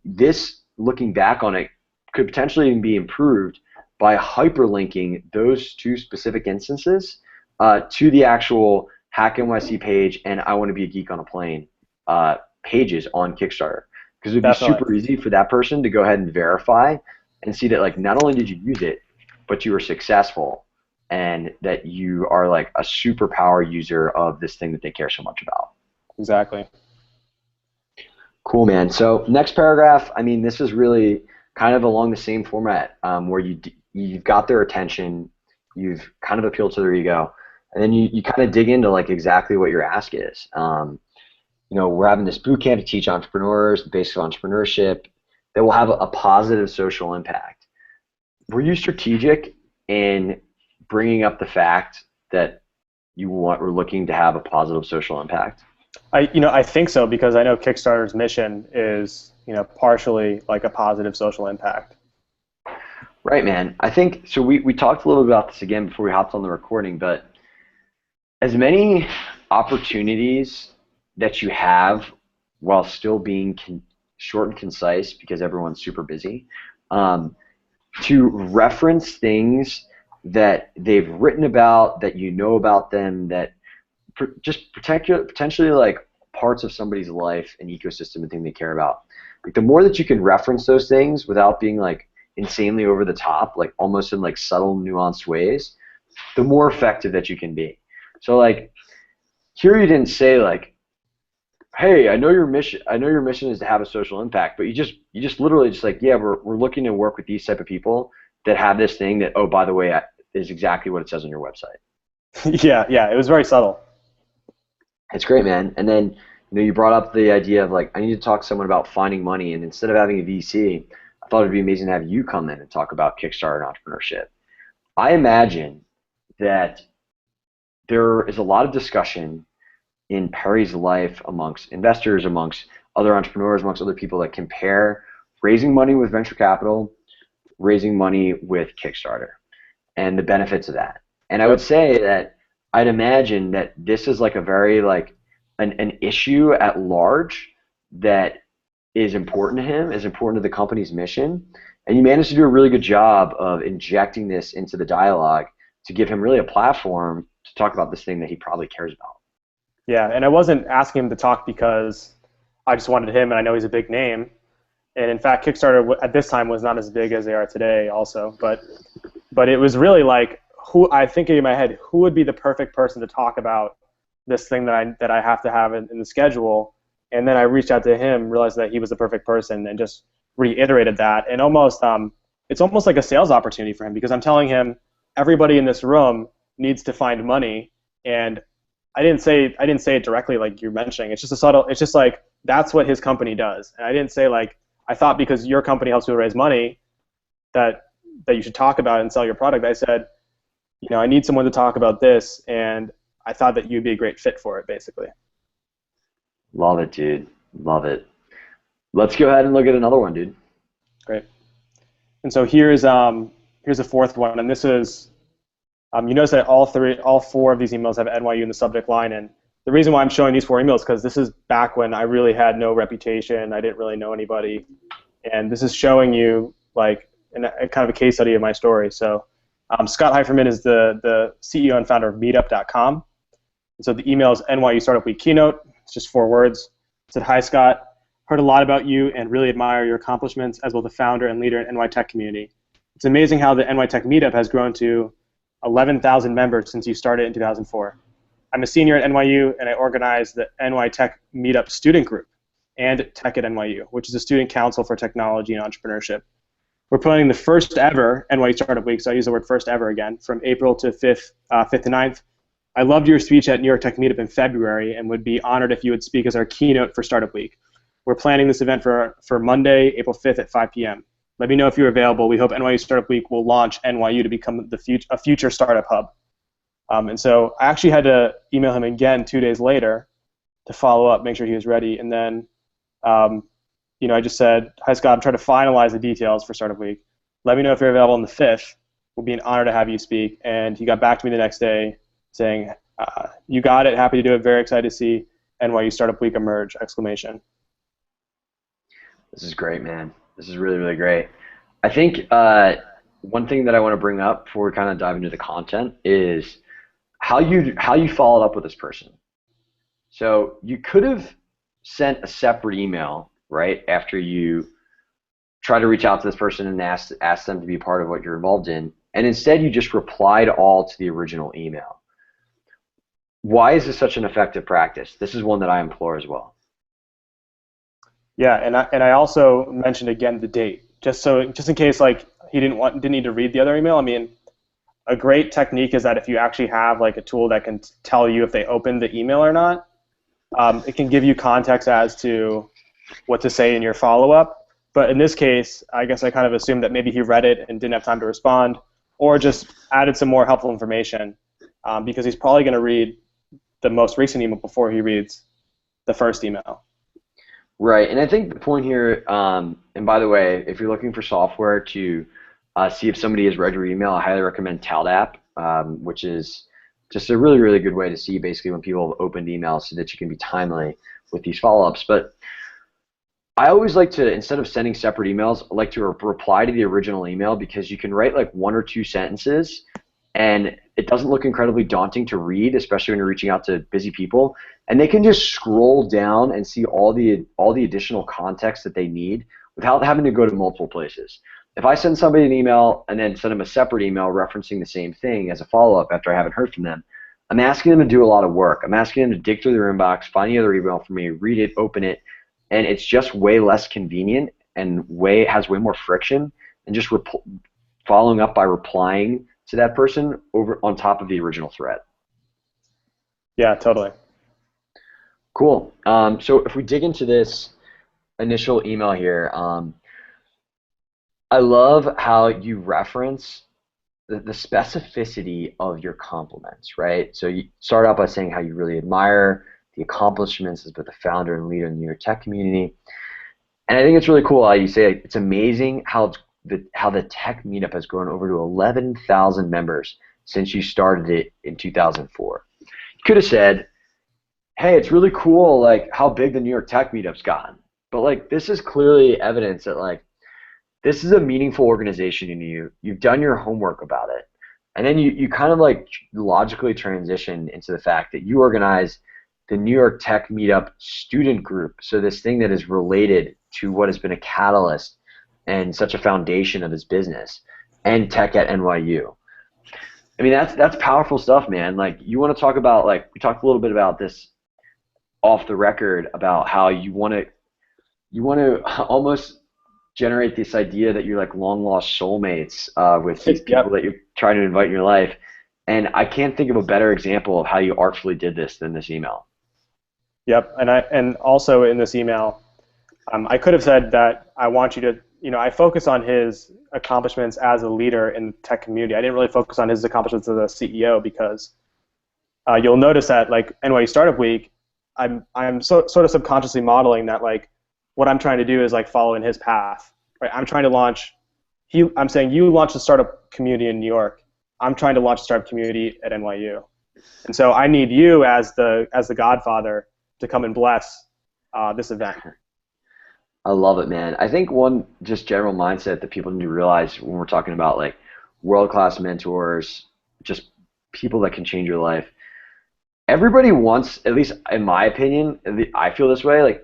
this, looking back on it, could potentially even be improved by hyperlinking those 2 specific instances to the actual Hack NYC page and I Want to Be a Geek on a Plane pages on Kickstarter, because it would be super easy for that person to go ahead and verify and see that, like, not only did you use it, but you were successful and that you are like a superpower user of this thing that they care so much about. Exactly. Cool, man. So next paragraph, I mean, this is really kind of along the same format, where you've got their attention, you've kind of appealed to their ego, and then you kind of dig into like exactly what your ask is. You know, we're having this boot camp to teach entrepreneurs the basics of entrepreneurship that will have a positive social impact. Were you strategic in bringing up the fact that you were looking to have a positive social impact? I think so, because I know Kickstarter's mission is, partially like a positive social impact. Right, man. I think so. We talked a little bit about this again before we hopped on the recording, but as many opportunities that you have while still being short and concise, because everyone's super busy, to reference things that they've written about, that you know about them, that just potentially like parts of somebody's life and ecosystem and thing they care about. Like, the more that you can reference those things without being like insanely over the top, like almost in like subtle, nuanced ways, the more effective that you can be. So like here you didn't say like, hey, I know your mission is to have a social impact, but you just literally just like, yeah, we're looking to work with these type of people that have this thing that, oh, by the way, is exactly what it says on your website. Yeah, it was very subtle. It's great, man. And then you brought up the idea of like, I need to talk to someone about finding money, and instead of having a VC, I thought it'd be amazing to have you come in and talk about Kickstarter and entrepreneurship. I imagine that there is a lot of discussion in Perry's life amongst investors, amongst other entrepreneurs, amongst other people that compare raising money with venture capital, raising money with Kickstarter, and the benefits of that. And I would say that I'd imagine that this is like a very like an issue at large that is important to him, is important to the company's mission, and you managed to do a really good job of injecting this into the dialogue to give him really a platform to talk about this thing that he probably cares about. Yeah, and I wasn't asking him to talk because I just wanted him, and I know he's a big name. And in fact, Kickstarter at this time was not as big as they are today also. But it was really like, I think in my head, who would be the perfect person to talk about this thing that I have to have in the schedule? And then I reached out to him, realized that he was the perfect person, and just reiterated that. And it's almost like a sales opportunity for him, because I'm telling him everybody in this room needs to find money. And I didn't say it directly like you're mentioning. It's just it's just like that's what his company does. And I didn't say like, I thought because your company helps people raise money that you should talk about it and sell your product. I said, I need someone to talk about this, and I thought that you'd be a great fit for it, basically. Love it, dude. Love it. Let's go ahead and look at another one, dude. Great. And so here's a fourth one, and this is you notice that all 4 of these emails have NYU in the subject line, and the reason why I'm showing these 4 emails is because this is back when I really had no reputation, I didn't really know anybody, and this is showing you like a kind of a case study of my story. So Scott Heiferman is the CEO and founder of Meetup.com. And so the email is NYU Startup Week keynote. It's just 4 words. It said, "Hi Scott, heard a lot about you and really admire your accomplishments as both a founder and leader in NY Tech community. It's amazing how the NY Tech Meetup has grown to 11,000 members since you started in 2004. I'm a senior at NYU, and I organize the NY Tech Meetup student group and Tech at NYU, which is a student council for technology and entrepreneurship. We're planning the first ever NYU Startup Week, so I use the word first ever again, from April to 5th to 9th. I loved your speech at New York Tech Meetup in February and would be honored if you would speak as our keynote for Startup Week. We're planning this event for Monday, April 5th at 5 p.m. Let me know if you're available. We hope NYU Startup Week will launch NYU to become a future startup hub." And so I actually had to email him again 2 days later to follow up, make sure he was ready. And then Um, I just said, "Hi Scott, I'm trying to finalize the details for Startup Week. Let me know if you're available on the 5th. We'll be an honor to have you speak." And he got back to me the next day saying, "You got it. Happy to do it. Very excited to see NYU Startup Week emerge!" Exclamation. This is great, man. This is really, really great. I think one thing that I want to bring up before we kind of dive into the content is how you followed up with this person. So you could have sent a separate email, right, after you try to reach out to this person and ask them to be part of what you're involved in, and instead you just replied all to the original email. Why is this such an effective practice? This is one that I implore as well. Yeah, and I also mentioned again the date, just in case like he didn't need to read the other email. I mean, a great technique is that if you actually have like a tool that can tell you if they opened the email or not, it can give you context as to what to say in your follow-up. But in this case, I guess I kind of assumed that maybe he read it and didn't have time to respond, or just added some more helpful information, because he's probably going to read the most recent email before he reads the first email. Right, and I think the point here, and by the way, if you're looking for software to see if somebody has read your email, I highly recommend TalDApp, which is just a really, really good way to see basically when people have opened emails so that you can be timely with these follow-ups. But I always like to, instead of sending separate emails, I like to reply to the original email, because you can write like 1 or 2 sentences and it doesn't look incredibly daunting to read, especially when you're reaching out to busy people, and they can just scroll down and see all the additional context that they need without having to go to multiple places. If I send somebody an email and then send them a separate email referencing the same thing as a follow-up after I haven't heard from them, I'm asking them to do a lot of work. I'm asking them to dig through their inbox, find the other email for me, read it, open it, and it's just way less convenient and has way more friction than just following up by replying to that person over on top of the original thread. Yeah, totally. Cool. So if we dig into this initial email here, I love how you reference the specificity of your compliments, right? So you start out by saying how you really admire the accomplishments as both a founder and leader in the New York tech community. And I think it's really cool how you say it's amazing how the tech meetup has grown over to 11,000 members since you started it in 2004. You could have said, hey, it's really cool like how big the New York tech meetup's gotten. But like this is clearly evidence that like this is a meaningful organization in you. You've done your homework about it. And then you kind of like logically transition into the fact that you organize the New York Tech Meetup student group. So this thing that is related to what has been a catalyst and such a foundation of his business and tech at NYU. I mean, that's powerful stuff, man. Like you want to talk about, like we talked a little bit about this off the record about how you want to almost generate this idea that you're like long lost soulmates with these people that you're trying to invite in your life. And I can't think of a better example of how you artfully did this than this email. Yep, and also in this email, I could have said that I want you to, I focus on his accomplishments as a leader in the tech community. I didn't really focus on his accomplishments as a CEO, because you'll notice that like NYU Startup Week, I'm sort of subconsciously modeling that like what I'm trying to do is like follow in his path. Right? I'm trying to launch. I'm saying you launch a startup community in New York. I'm trying to launch a startup community at NYU, and so I need you as the godfather to come and bless this event. I love it, man. I think one just general mindset that people need to realize when we're talking about like world-class mentors, just people that can change your life. Everybody wants, at least in my opinion, I feel this way. Like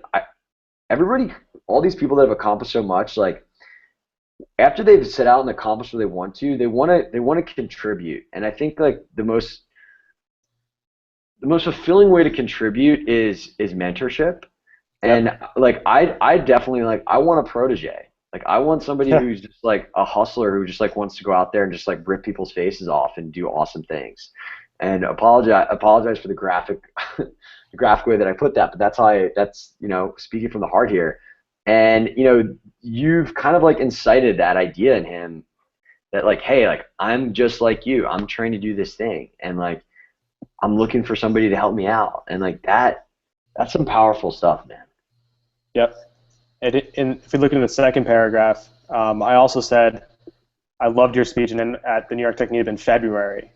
everybody, all these people that have accomplished so much, like after they've set out and accomplished what they want to contribute. And I think like the most fulfilling way to contribute is mentorship. And like I definitely like I want a protege. Like I want somebody who's just like a hustler who just like wants to go out there and just like rip people's faces off and do awesome things. And apologize for the graphic way that I put that, but that's speaking from the heart here. And you've kind of like incited that idea in him that like, hey, like I'm just like you. I'm trying to do this thing, and like I'm looking for somebody to help me out. And like that's some powerful stuff, man. Yep. If we look in the second paragraph, I also said I loved your speech at the New York Tech Meetup in February.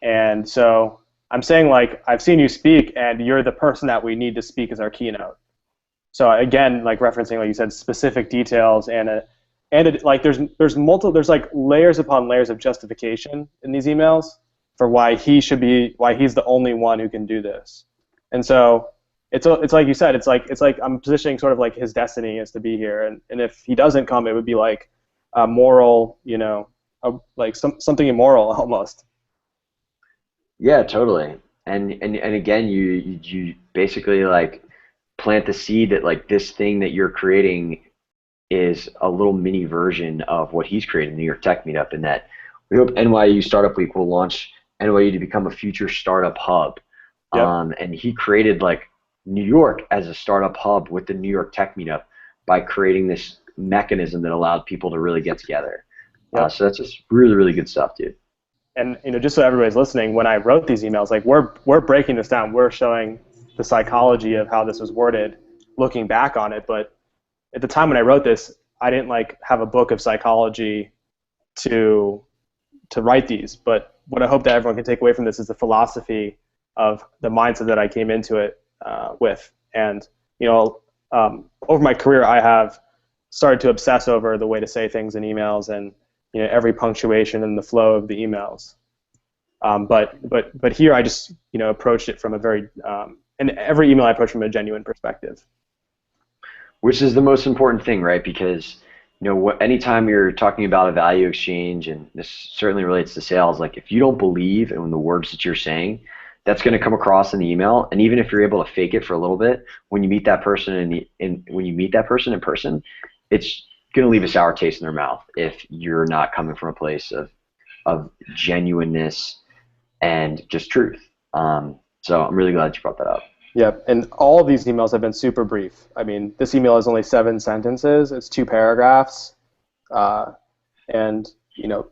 And so I'm saying, like, I've seen you speak, and you're the person that we need to speak as our keynote. So again, like referencing, like you said, specific details like there's like layers upon layers of justification in these emails for why he's the only one who can do this. And so it's like you said, it's like I'm positioning sort of like his destiny is to be here, and if he doesn't come, it would be like a moral, like something immoral almost. Yeah, totally. And again, you basically like plant the seed that like this thing that you're creating is a little mini version of what he's created in the New York Tech Meetup, and that we hope NYU Startup Week will launch NYU to become a future startup hub. Yep. And he created like New York as a startup hub with the New York Tech Meetup by creating this mechanism that allowed people to really get together. Yep. So that's just really, really good stuff, dude. And just so everybody's listening, when I wrote these emails, like we're breaking this down. We're showing the psychology of how this was worded, looking back on it. But at the time when I wrote this, I didn't like have a book of psychology to write these. But what I hope that everyone can take away from this is the philosophy of the mindset that I came into it with. And over my career, I have started to obsess over the way to say things in emails and every punctuation and the flow of the emails. But here I just approached it from a very and every email I approach from a genuine perspective. Which is the most important thing, right? Because anytime you're talking about a value exchange, and this certainly relates to sales, like if you don't believe in the words that you're saying, that's going to come across in the email. And even if you're able to fake it for a little bit, when you meet that person when you meet that person in person, it's going to leave a sour taste in their mouth if you're not coming from a place of genuineness and just truth. So I'm really glad you brought that up. Yep, and all of these emails have been super brief. I mean, this email is only 7 sentences. It's 2 paragraphs, and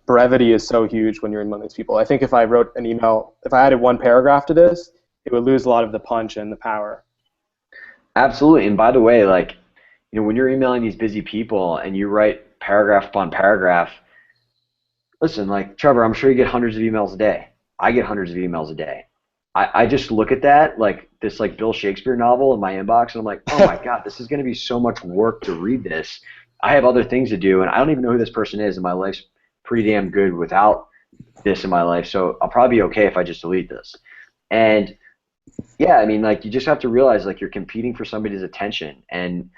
brevity is so huge when you're in one of these people. I think if I wrote an email, if I added 1 paragraph to this, it would lose a lot of the punch and the power. Absolutely, and by the way, like when you're emailing these busy people and you write paragraph upon paragraph, listen, like Trevor, I'm sure you get hundreds of emails a day. I get hundreds of emails a day. I just look at that like this like Bill Shakespeare novel in my inbox, and I'm like, oh my God, this is going to be so much work to read this. I have other things to do, and I don't even know who this person is, and my life's pretty damn good without this in my life, so I'll probably be okay if I just delete this. And yeah, I mean, like you just have to realize like you're competing for somebody's attention, and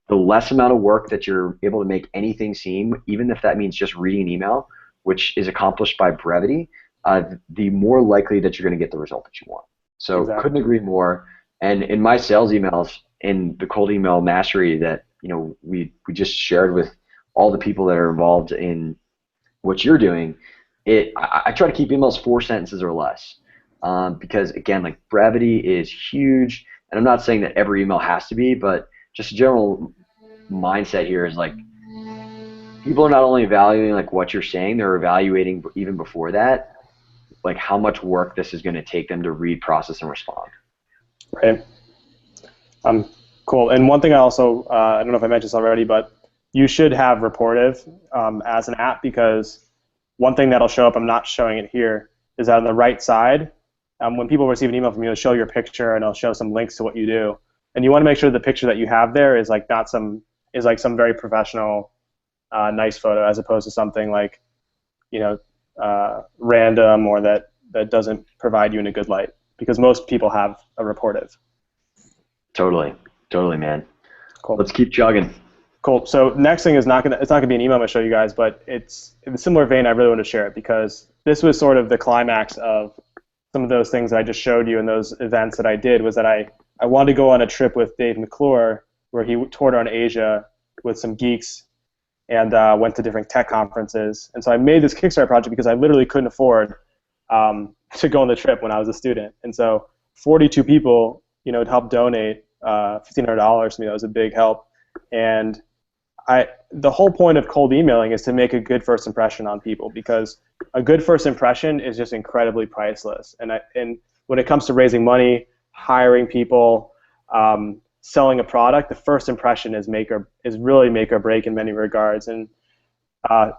the less amount of work that you're able to make anything seem, even if that means just reading an email, which is accomplished by brevity, the more likely that you're going to get the result that you want. So Exactly. Couldn't agree more. And in my sales emails, in the cold email mastery that we just shared with all the people that are involved in what you're doing, I try to keep emails 4 sentences or less, because again, like brevity is huge. And I'm not saying that every email has to be, but just a general mindset here is like people are not only evaluating like what you're saying, they're evaluating even before that, like how much work this is going to take them to read, process, and respond. Right. Cool. And one thing I also, I don't know if I mentioned this already, but you should have Rapportive as an app, because one thing that'll show up, I'm not showing it here, is that on the right side, when people receive an email from you, it'll show your picture and it'll show some links to what you do. And you want to make sure the picture that you have there is like some very professional, nice photo, as opposed to something like, random or that doesn't provide you in a good light, because most people have a Rapportive. Totally, man. Cool. Let's keep chugging. Cool. So next thing is it's not gonna be an email I'm gonna show you guys, but it's in a similar vein. I really want to share it because this was sort of the climax of some of those things that I just showed you, and those events that I did was that I wanted to go on a trip with Dave McClure where he toured around Asia with some geeks and went to different tech conferences. And so I made this Kickstarter project because I literally couldn't afford to go on the trip when I was a student. And so 42 people, helped donate $1,500 to me. That was a big help. And the whole point of cold emailing is to make a good first impression on people, because a good first impression is just incredibly priceless. And when it comes to raising money, hiring people, selling a product, the first impression is really make or break in many regards. And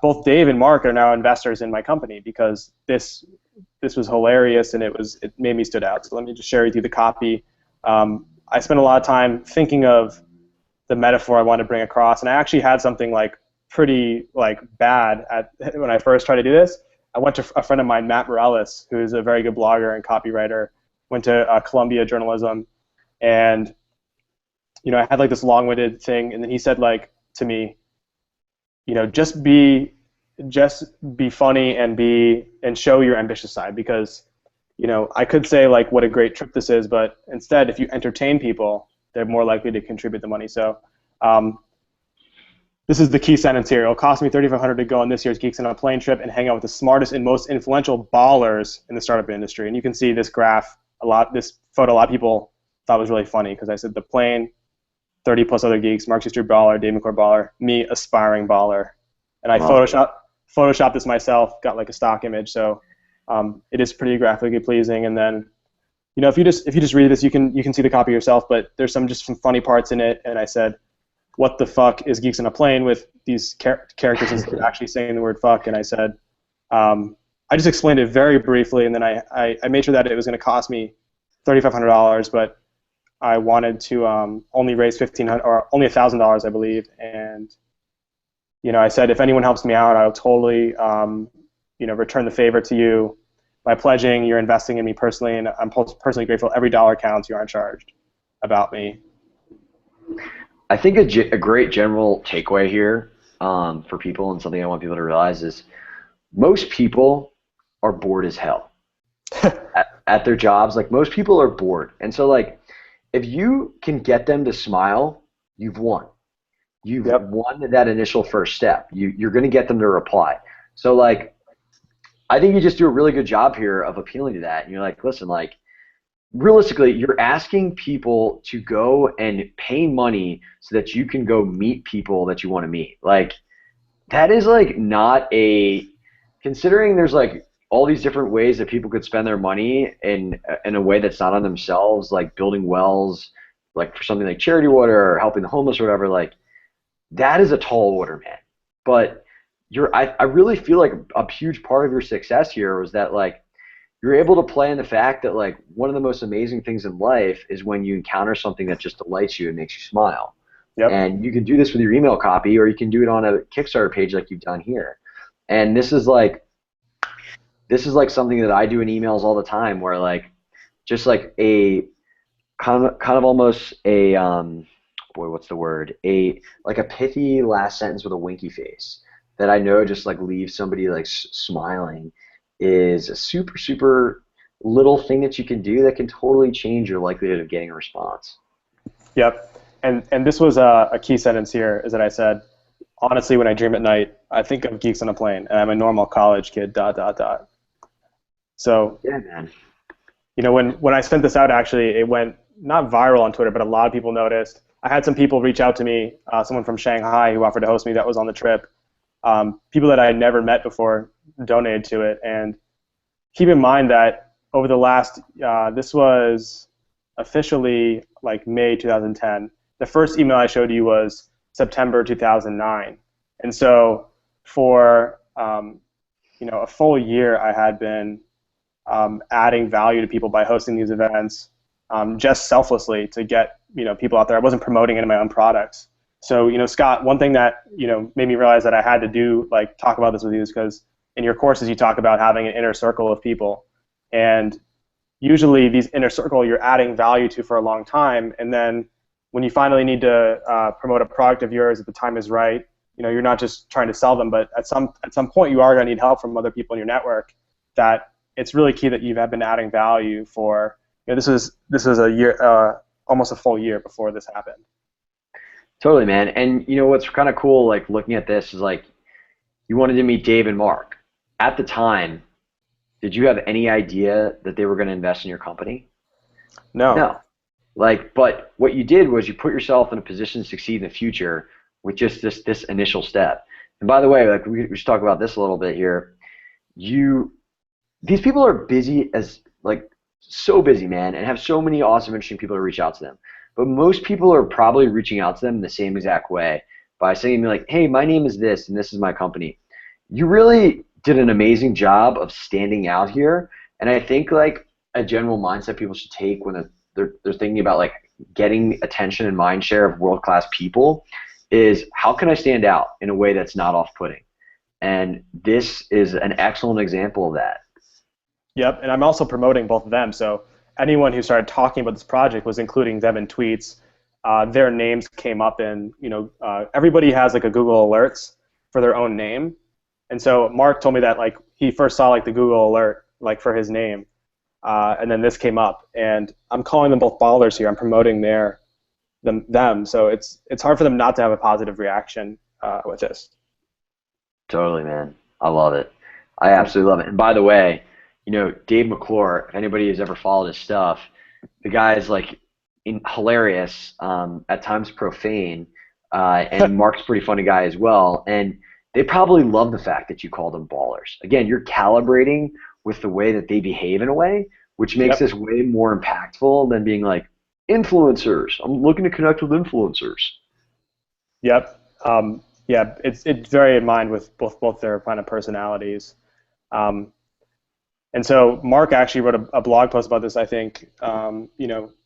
both Dave and Mark are now investors in my company because this was hilarious and it made me stood out. So let me just share with you the copy. I spent a lot of time thinking of the metaphor I wanted to bring across, and I actually had something like pretty like bad when I first tried to do this. I went to a friend of mine, Matt Morales, who's a very good blogger and copywriter, went to Columbia Journalism, and I had like this long-winded thing, and then he said like to me, just be funny and show your ambitious side, because I could say like what a great trip this is, but instead if you entertain people, they're more likely to contribute the money. So this is the key sentence here. It'll cost me $3,500 to go on this year's Geeks on a Plane trip and hang out with the smartest and most influential ballers in the startup industry. And you can see this graph this photo a lot of people thought was really funny because I said the plane, 30 plus other geeks, Mark Street baller, Dave McClure baller, me aspiring baller. And I photoshopped this myself, got like a stock image, so it is pretty graphically pleasing. And then if you just read this, you can see the copy yourself, but there's some funny parts in it. And I said, what the fuck is Geeks on a Plane, with these characters instead of actually saying the word fuck. And I said, I just explained it very briefly, and then I made sure that it was going to cost me $3,500, but I wanted to only raise $1,500 or only $1,000, I believe. And I said, if anyone helps me out, I'll totally return the favor to you by pledging you're investing in me personally, and I'm personally grateful. Every dollar counts. You aren't charged about me. I think a great general takeaway here for people, and something I want people to realize, is most people are bored as hell at their jobs. Like, most people are bored. And so, like, if you can get them to smile, you've won. You've won that initial first step. You're going to get them to reply. So, like, I think you just do a really good job here of appealing to that. And you're like, listen, like, realistically, you're asking people to go and pay money so that you can go meet people that you want to meet. Like, that is like not considering there's like all these different ways that people could spend their money in a way that's not on themselves, like building wells, like for something like charity water or helping the homeless or whatever. Like, that is a tall order, man. But I really feel like a huge part of your success here was that, like, you're able to play in the fact that, like, one of the most amazing things in life is when you encounter something that just delights you and makes you smile. Yep. And you can do this with your email copy, or you can do it on a Kickstarter page like you've done here. And this is like something that I do in emails all the time, where, like, just like a kind of almost a what's the word? Like a pithy last sentence with a winky face that I know just like leaves somebody like smiling is a super, super little thing that you can do that can totally change your likelihood of getting a response. Yep. And this was a key sentence here, is that I said, honestly, when I dream at night, I think of Geeks on a Plane, and I'm a normal college kid, ... So, yeah, man. When I sent this out, actually, it went not viral on Twitter, but a lot of people noticed. I had some people reach out to me, someone from Shanghai who offered to host me that was on the trip. People that I had never met before donated to it. And keep in mind that over the last, this was officially like May 2010. The first email I showed you was September 2009. And so for a full year, I had been adding value to people by hosting these events, just selflessly to get people out there. I wasn't promoting any of my own products. So Scott, one thing that made me realize that I had to do, like, talk about this with you, is because in your courses you talk about having an inner circle of people, and usually these inner circle you're adding value to for a long time, and then when you finally need to promote a product of yours, if the time is right, you're not just trying to sell them, but at some point you are going to need help from other people in your network. That it's really key that you've been adding value for. This is a year, almost a full year before this happened. Totally, man. And what's kind of cool, like, looking at this, is like, you wanted to meet Dave and Mark. At the time, did you have any idea that they were going to invest in your company? No. Like, but what you did was you put yourself in a position to succeed in the future with just this initial step. And by the way, like, we should talk about this a little bit here. These people are busy as, like, so busy, man, and have so many awesome, interesting people to reach out to them. but most people are probably reaching out to them the same exact way by saying like, hey, my name is this and this is my company. You really did an amazing job of standing out here, and I think like a general mindset people should take when they're thinking about like getting attention and mind share of world-class people is how can I stand out in a way that's not off-putting? And this is an excellent example of that. Yep, and I'm also promoting both of them. So anyone who started talking about this project was including them in tweets. Their names came up in, everybody has like a Google Alerts for their own name. And so Mark told me that like he first saw like the Google alert like for his name, and then this came up. And I'm calling them both ballers here. I'm promoting them. So it's hard for them not to have a positive reaction with this. Totally, man. I love it. I absolutely love it. And by the way, Dave McClure, if anybody has ever followed his stuff, the guy is like hilarious, at times profane, and Mark's a pretty funny guy as well. And they probably love the fact that you call them ballers. Again, you're calibrating with the way that they behave in a way, which makes this way more impactful than being like, influencers. I'm looking to connect with influencers. Yep. Yeah, it's very in mind with both their kind of personalities. And so Mark actually wrote a blog post about this, I think,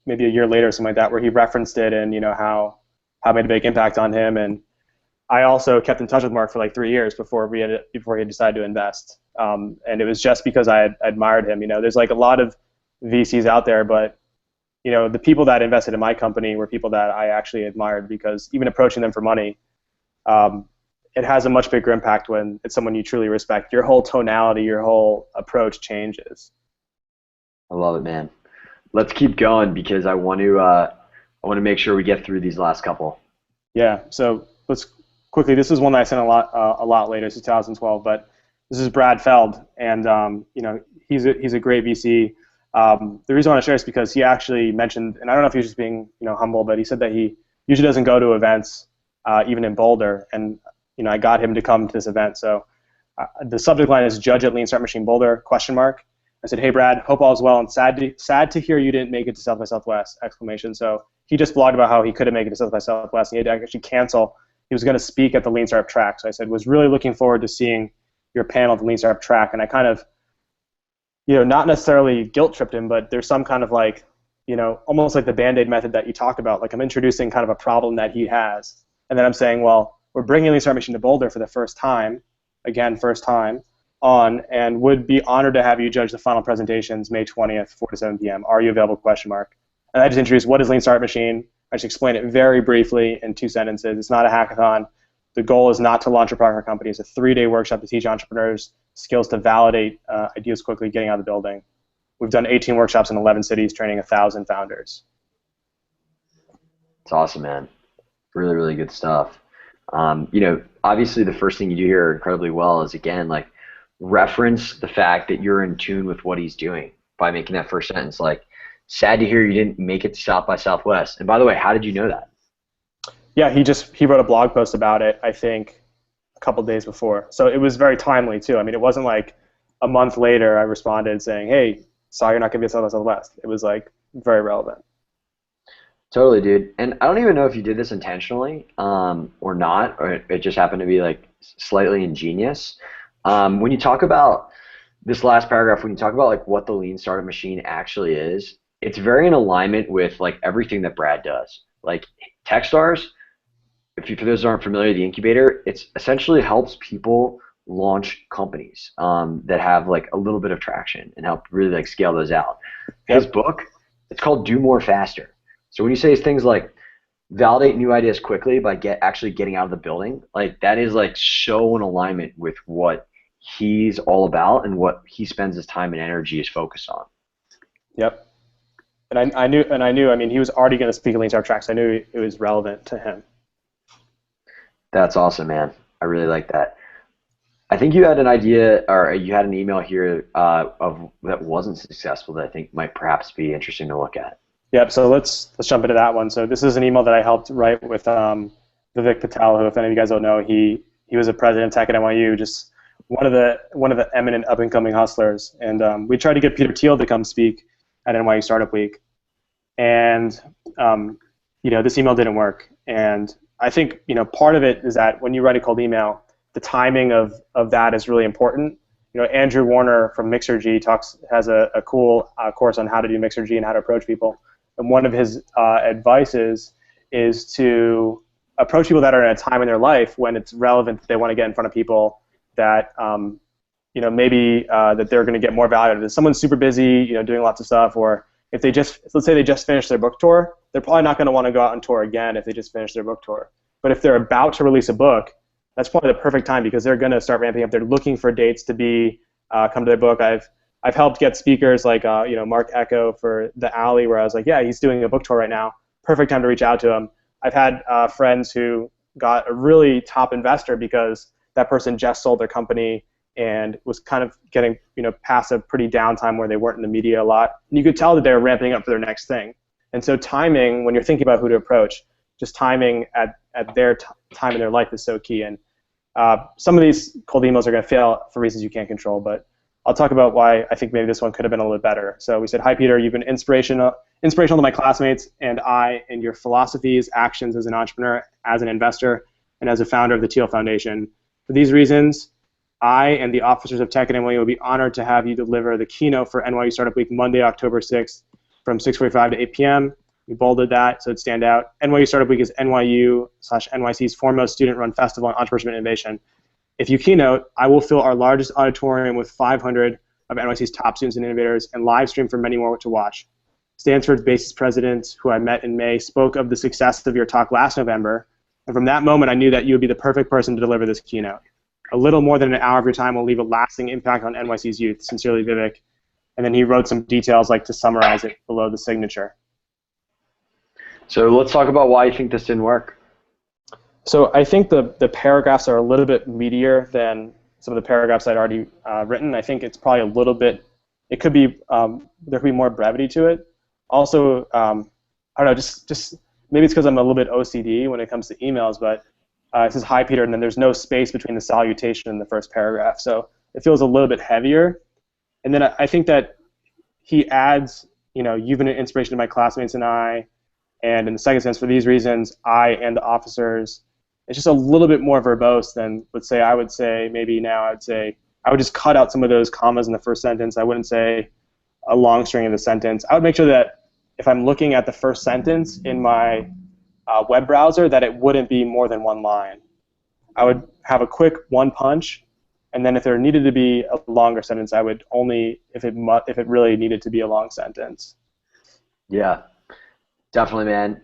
maybe a year later or something like that, where he referenced it and, how it made a big impact on him. And I also kept in touch with Mark for like 3 years before he decided to invest. And it was just because I admired him. There's like a lot of VCs out there, but the people that invested in my company were people that I actually admired, because even approaching them for money, it has a much bigger impact when it's someone you truly respect. Your whole tonality, your whole approach changes. I love it, man. Let's keep going because I want to make sure we get through these last couple. Yeah. So let's quickly. This is one that I sent a lot later. It's 2012, but this is Brad Feld, and he's a great VC. The reason I want to share this is because he actually mentioned, and I don't know if he was just being humble, but he said that he usually doesn't go to events, even in Boulder, and I got him to come to this event. So the subject line is "Judge at Lean Startup Machine Boulder?" ? I said, "Hey Brad, hope all's well, and sad to hear you didn't make it to South by Southwest!" So he just blogged about how he couldn't make it to South by Southwest, and he had to actually cancel. He was going to speak at the Lean Startup track. So I said, was really looking forward to seeing your panel at the Lean Startup track, and I kind of, not necessarily guilt tripped him, but there's some kind of like, almost like the Band-Aid method that you talked about. Like I'm introducing kind of a problem that he has, and then I'm saying, well, we're bringing Lean Startup Machine to Boulder for the first time, and would be honored to have you judge the final presentations May 20th, 4 to 7 p.m. Are you available? ? And I just introduced what is Lean Startup Machine. I just explained it very briefly in 2 sentences. It's not a hackathon. The goal is not to launch a product or company. It's a 3-day workshop to teach entrepreneurs skills to validate ideas quickly, getting out of the building. We've done 18 workshops in 11 cities, training 1,000 founders. It's awesome, man. Really, really good stuff. Obviously the first thing you do here incredibly well is, again, like reference the fact that you're in tune with what he's doing by making that first sentence. Like, sad to hear you didn't make it to South by Southwest. And by the way, how did you know that? Yeah, he wrote a blog post about it, I think, a couple days before. So it was very timely, too. I mean, it wasn't like a month later I responded saying, hey, sorry you're not going to be at South by Southwest. It was like very relevant. Totally, dude. And I don't even know if you did this intentionally or not, or it just happened to be like slightly ingenious. When you talk about this last paragraph, when you talk about like what the Lean Startup Machine actually is, it's very in alignment with like everything that Brad does. Like Techstars, for those who aren't familiar, the incubator, it's essentially helps people launch companies that have like a little bit of traction and help really like scale those out. His book, it's called Do More Faster. So when you say things like validate new ideas quickly by actually getting out of the building, like that is like so in alignment with what he's all about and what he spends his time and energy is focused on. Yep. And I knew, I mean, he was already going to speak at Lean Startup Track, so I knew it was relevant to him. That's awesome, man. I really like that. I think you had an idea, or you had an email here of that wasn't successful that I think might perhaps be interesting to look at. Yep. So let's jump into that one. So this is an email that I helped write with Vivek Patel, who, if any of you guys don't know, he was a president of tech at NYU, just one of the eminent up and coming hustlers. And we tried to get Peter Thiel to come speak at NYU Startup Week, and this email didn't work. And I think, part of it is that when you write a cold email, the timing of that is really important. Andrew Warner from Mixergy has a cool course on how to do Mixergy and how to approach people. And one of his advices is to approach people that are in a time in their life when it's relevant that they want to get in front of people that, maybe that they're going to get more value out of it. If someone's super busy, doing lots of stuff, or if let's say they just finished their book tour, they're probably not going to want to go out on tour again if they just finished their book tour. But if they're about to release a book, that's probably the perfect time because they're going to start ramping up. They're looking for dates to come to their book. I've helped get speakers like Mark Echo for The Alley, where I was like, yeah, he's doing a book tour right now. Perfect time to reach out to him. I've had friends who got a really top investor because that person just sold their company and was kind of getting past a pretty down time where they weren't in the media a lot. And you could tell that they were ramping up for their next thing. And so timing, when you're thinking about who to approach, just timing at their time in their life is so key. And some of these cold emails are going to fail for reasons you can't control, but I'll talk about why I think maybe this one could have been a little bit better. So we said, hi, Peter, you've been inspirational to my classmates and I in your philosophies, actions as an entrepreneur, as an investor, and as a founder of the Thiel Foundation. For these reasons, I and the officers of Tech at NYU will be honored to have you deliver the keynote for NYU Startup Week Monday, October 6th from 6:45 to 8 p.m. We bolded that so it'd stand out. NYU Startup Week is NYU/NYC's foremost student-run festival on entrepreneurship and innovation. If you keynote, I will fill our largest auditorium with 500 of NYC's top students and innovators and live stream for many more to watch. Stanford's basis president, who I met in May, spoke of the success of your talk last November, and from that moment I knew that you would be the perfect person to deliver this keynote. A little more than an hour of your time will leave a lasting impact on NYC's youth. Sincerely, Vivek. And then he wrote some details like to summarize it below the signature. So let's talk about why you think this didn't work. So I think the paragraphs are a little bit meatier than some of the paragraphs I'd already written. I think it's probably a little bit, it could be, there could be more brevity to it. Also, I don't know, just maybe it's because I'm a little bit OCD when it comes to emails, but it says, hi, Peter, and then there's no space between the salutation and the first paragraph. So it feels a little bit heavier. And then I think that he adds, you've been an inspiration to my classmates and I, and in the second sentence, for these reasons, I and the officers, it's just a little bit more verbose than, I would just cut out some of those commas in the first sentence. I wouldn't say a long string in the sentence. I would make sure that if I'm looking at the first sentence in my web browser, that it wouldn't be more than one line. I would have a quick one punch, and then if there needed to be a longer sentence, I would only if it really needed to be a long sentence. Yeah, definitely, man.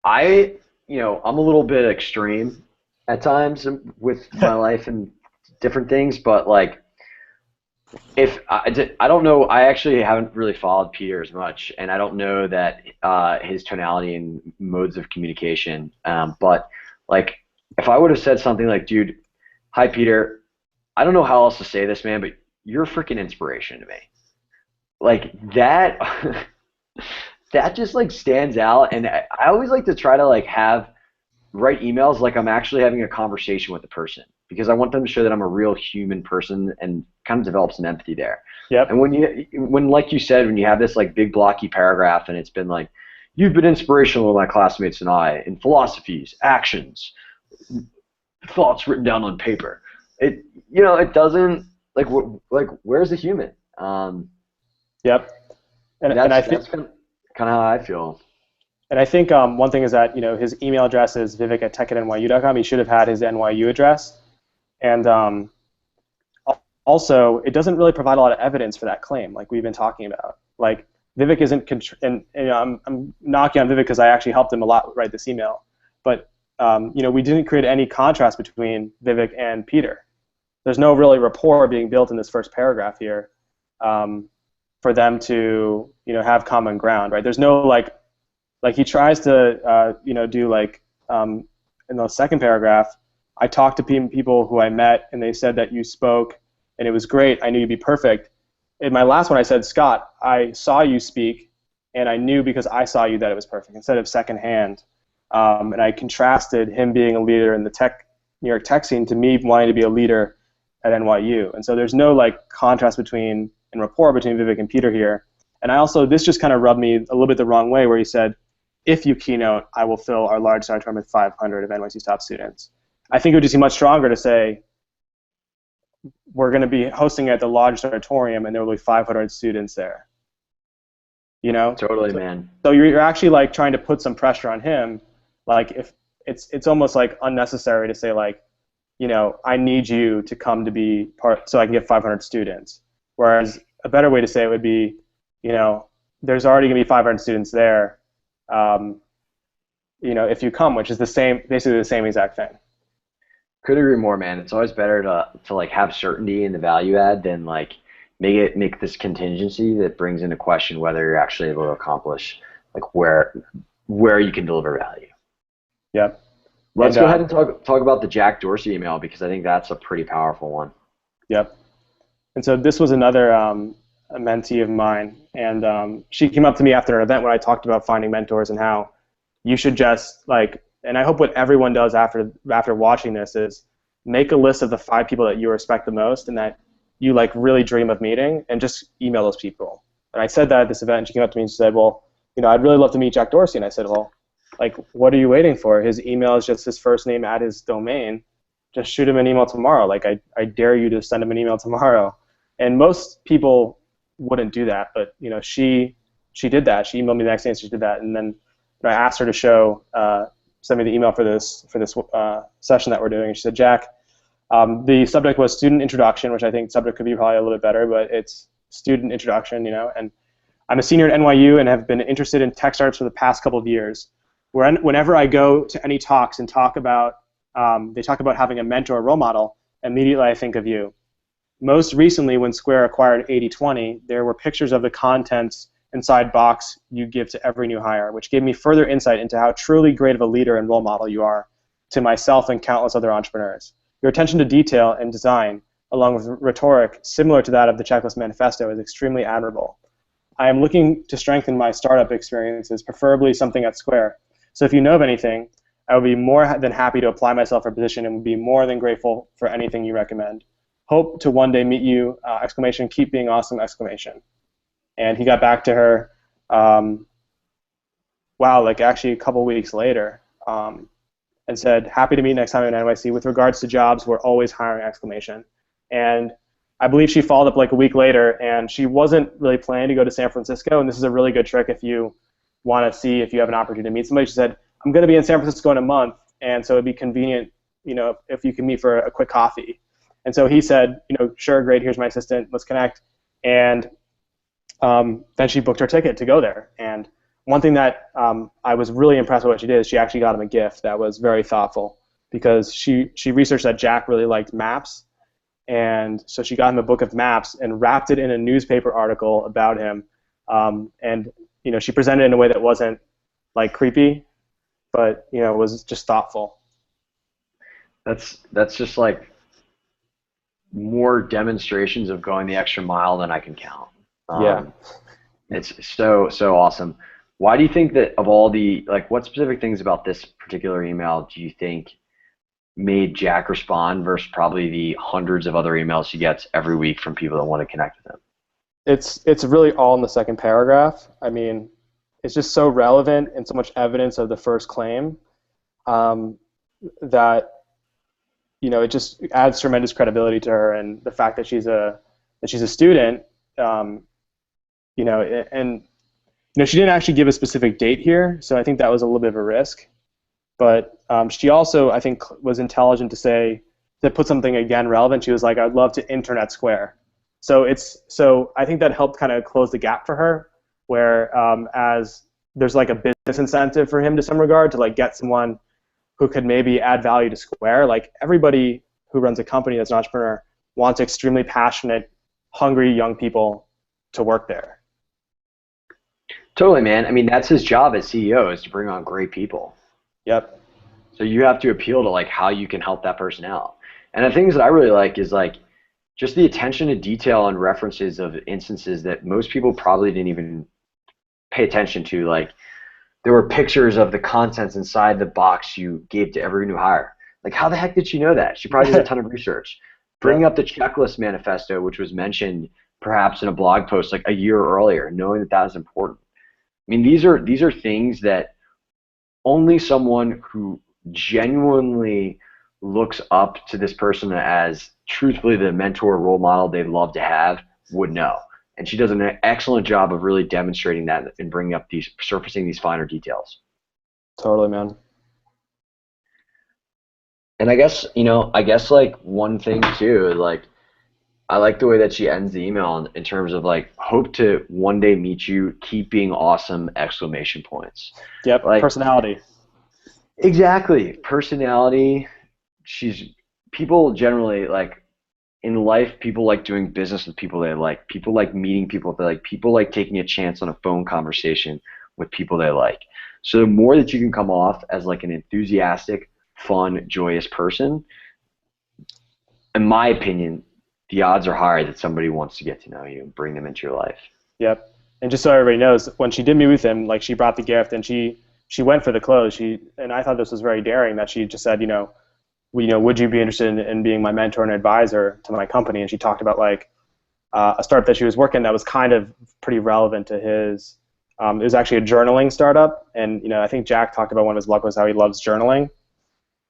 I'm a little bit extreme at times with my life and different things, but like, if I don't know, I actually haven't really followed Peter as much, and I don't know that his tonality and modes of communication. But like, if I would have said something like, "Dude, hi Peter, I don't know how else to say this, man, but you're a freaking inspiration to me," like that, that just like stands out. And I always like to try to like write emails like I'm actually having a conversation with the person, because I want them to show that I'm a real human person and kind of develop some empathy there. Yep. And when like you said, when you have this like big blocky paragraph and it's been like, you've been inspirational to my classmates and I in philosophies, actions, thoughts written down on paper. It doesn't like where's the human? Yep. And I think that's kind of how I feel. And I think one thing is that his email address is vivek@tech@nyu.com. He should have had his NYU address. And also, it doesn't really provide a lot of evidence for that claim, like we've been talking about. Like Vivek isn't, I'm knocking on Vivek because I actually helped him a lot write this email. But we didn't create any contrast between Vivek and Peter. There's no really rapport being built in this first paragraph here for them to have common ground, right? There's no like he tries to do like in the second paragraph. I talked to people who I met, and they said that you spoke, and it was great. I knew you'd be perfect. In my last one, I said, Scott, I saw you speak, and I knew because I saw you that it was perfect, instead of secondhand. And I contrasted him being a leader in the New York tech scene to me wanting to be a leader at NYU. And so there's no like contrast and rapport between Vivek and Peter here. And this just kind of rubbed me a little bit the wrong way, where he said, if you keynote, I will fill our large auditorium with 500 of NYC's top students. I think it would just be much stronger to say, we're going to be hosting at the largest auditorium, and there will be 500 students there. You know? Totally, man. So you're actually like trying to put some pressure on him. Like, if it's almost like unnecessary to say, like, you know, I need you to come to be part so I can get 500 students. Whereas a better way to say it would be, you know, there's already going to be 500 students there, you know, if you come, which is basically the same exact thing. Could agree more, man. It's always better to like have certainty in the value add than like make this contingency that brings into question whether you're actually able to accomplish like where you can deliver value. Yep. Let's go ahead and talk about the Jack Dorsey email, because I think that's a pretty powerful one. Yep. And so this was another a mentee of mine, and she came up to me after an event when I talked about finding mentors and how you should just like, and I hope what everyone does after watching this is make a list of the 5 people that you respect the most and that you like really dream of meeting, and just email those people. And I said that at this event, and she came up to me and she said, well, you know, I'd really love to meet Jack Dorsey. And I said, well, like, what are you waiting for? His email is just his first name at his domain. Just shoot him an email tomorrow. Like, I dare you to send him an email tomorrow. And most people wouldn't do that, but you know, she did that. She emailed me the next day and she did that. And then I asked her to send me the email for this session that we're doing. And she said, Jack, the subject was student introduction, which I think subject could be probably a little bit better, but it's student introduction, you know. And I'm a senior at NYU and have been interested in tech startups for the past couple of years. Whenever I go to any talks and talk about, they talk about having a mentor or role model, immediately I think of you. Most recently, when Square acquired 80/20, there were pictures of the contents inside Box you give to every new hire, which gave me further insight into how truly great of a leader and role model you are to myself and countless other entrepreneurs. Your attention to detail and design, along with rhetoric similar to that of the Checklist Manifesto, is extremely admirable. I am looking to strengthen my startup experiences, preferably something at Square. So if you know of anything, I would be more than happy to apply myself for a position and would be more than grateful for anything you recommend. Hope to one day meet you, exclamation, keep being awesome, exclamation. And he got back to her, wow, like actually a couple weeks later, and said, happy to meet next time at NYC. With regards to jobs, we're always hiring, exclamation. And I believe she followed up like a week later, and she wasn't really planning to go to San Francisco, and this is a really good trick if you want to see if you have an opportunity to meet somebody. She said, I'm going to be in San Francisco in a month, and so it'd be convenient, you know, if you can meet for a quick coffee. And so he said, you know, sure, great, here's my assistant, let's connect. And then she booked her ticket to go there. And one thing that I was really impressed with what she did is she actually got him a gift that was very thoughtful, because she researched that Jack really liked maps. And so she got him a book of maps and wrapped it in a newspaper article about him. And you know, she presented it in a way that wasn't like creepy, but you know, was just thoughtful. That's just like more demonstrations of going the extra mile than I can count. Yeah. It's so awesome. Why do you think that of all the, like, what specific things about this particular email do you think made Jack respond versus probably the hundreds of other emails he gets every week from people that want to connect with him? It's really all in the second paragraph. I mean, it's just so relevant and so much evidence of the first claim that, you know, it just adds tremendous credibility to her, and the fact that she's a student, you know, and you know, she didn't actually give a specific date here, so I think that was a little bit of a risk. But she also, I think, was intelligent to put something again relevant. She was like, I'd love to intern at Square. So I think that helped kind of close the gap for her, where as there's like a business incentive for him to some regard to like get someone who could maybe add value to Square. Like everybody who runs a company that's an entrepreneur wants extremely passionate, hungry young people to work there. Totally, man. I mean, that's his job as CEO, is to bring on great people. Yep. So you have to appeal to like how you can help that person out. And the things that I really like is like just the attention to detail and references of instances that most people probably didn't even pay attention to. Like there were pictures of the contents inside the box you gave to every new hire. Like how the heck did she know that? She probably did a ton of research. Bring up the Checklist Manifesto, which was mentioned perhaps in a blog post like a year earlier, knowing that that was important. I mean, these are things that only someone who genuinely looks up to this person as truthfully the mentor role model they'd love to have would know. And she does an excellent job of really demonstrating that and bringing up surfacing these finer details. Totally, man. And I guess, like one thing too, like I like the way that she ends the email in terms of like, hope to one day meet you, keep being awesome, exclamation points. Yep, like, personality. Exactly. Personality. People generally like in life, people like doing business with people they like. People like meeting people they like. People like taking a chance on a phone conversation with people they like. So the more that you can come off as like an enthusiastic, fun, joyous person, in my opinion, the odds are higher that somebody wants to get to know you and bring them into your life. Yep. And just so everybody knows, when she did meet with him, like she brought the gift and she went for the close. And I thought this was very daring that she just said, would you be interested in being my mentor and advisor to my company? And she talked about like a startup that she was working that was kind of pretty relevant to his. It was actually a journaling startup, and I think Jack talked about one of his luck was how he loves journaling.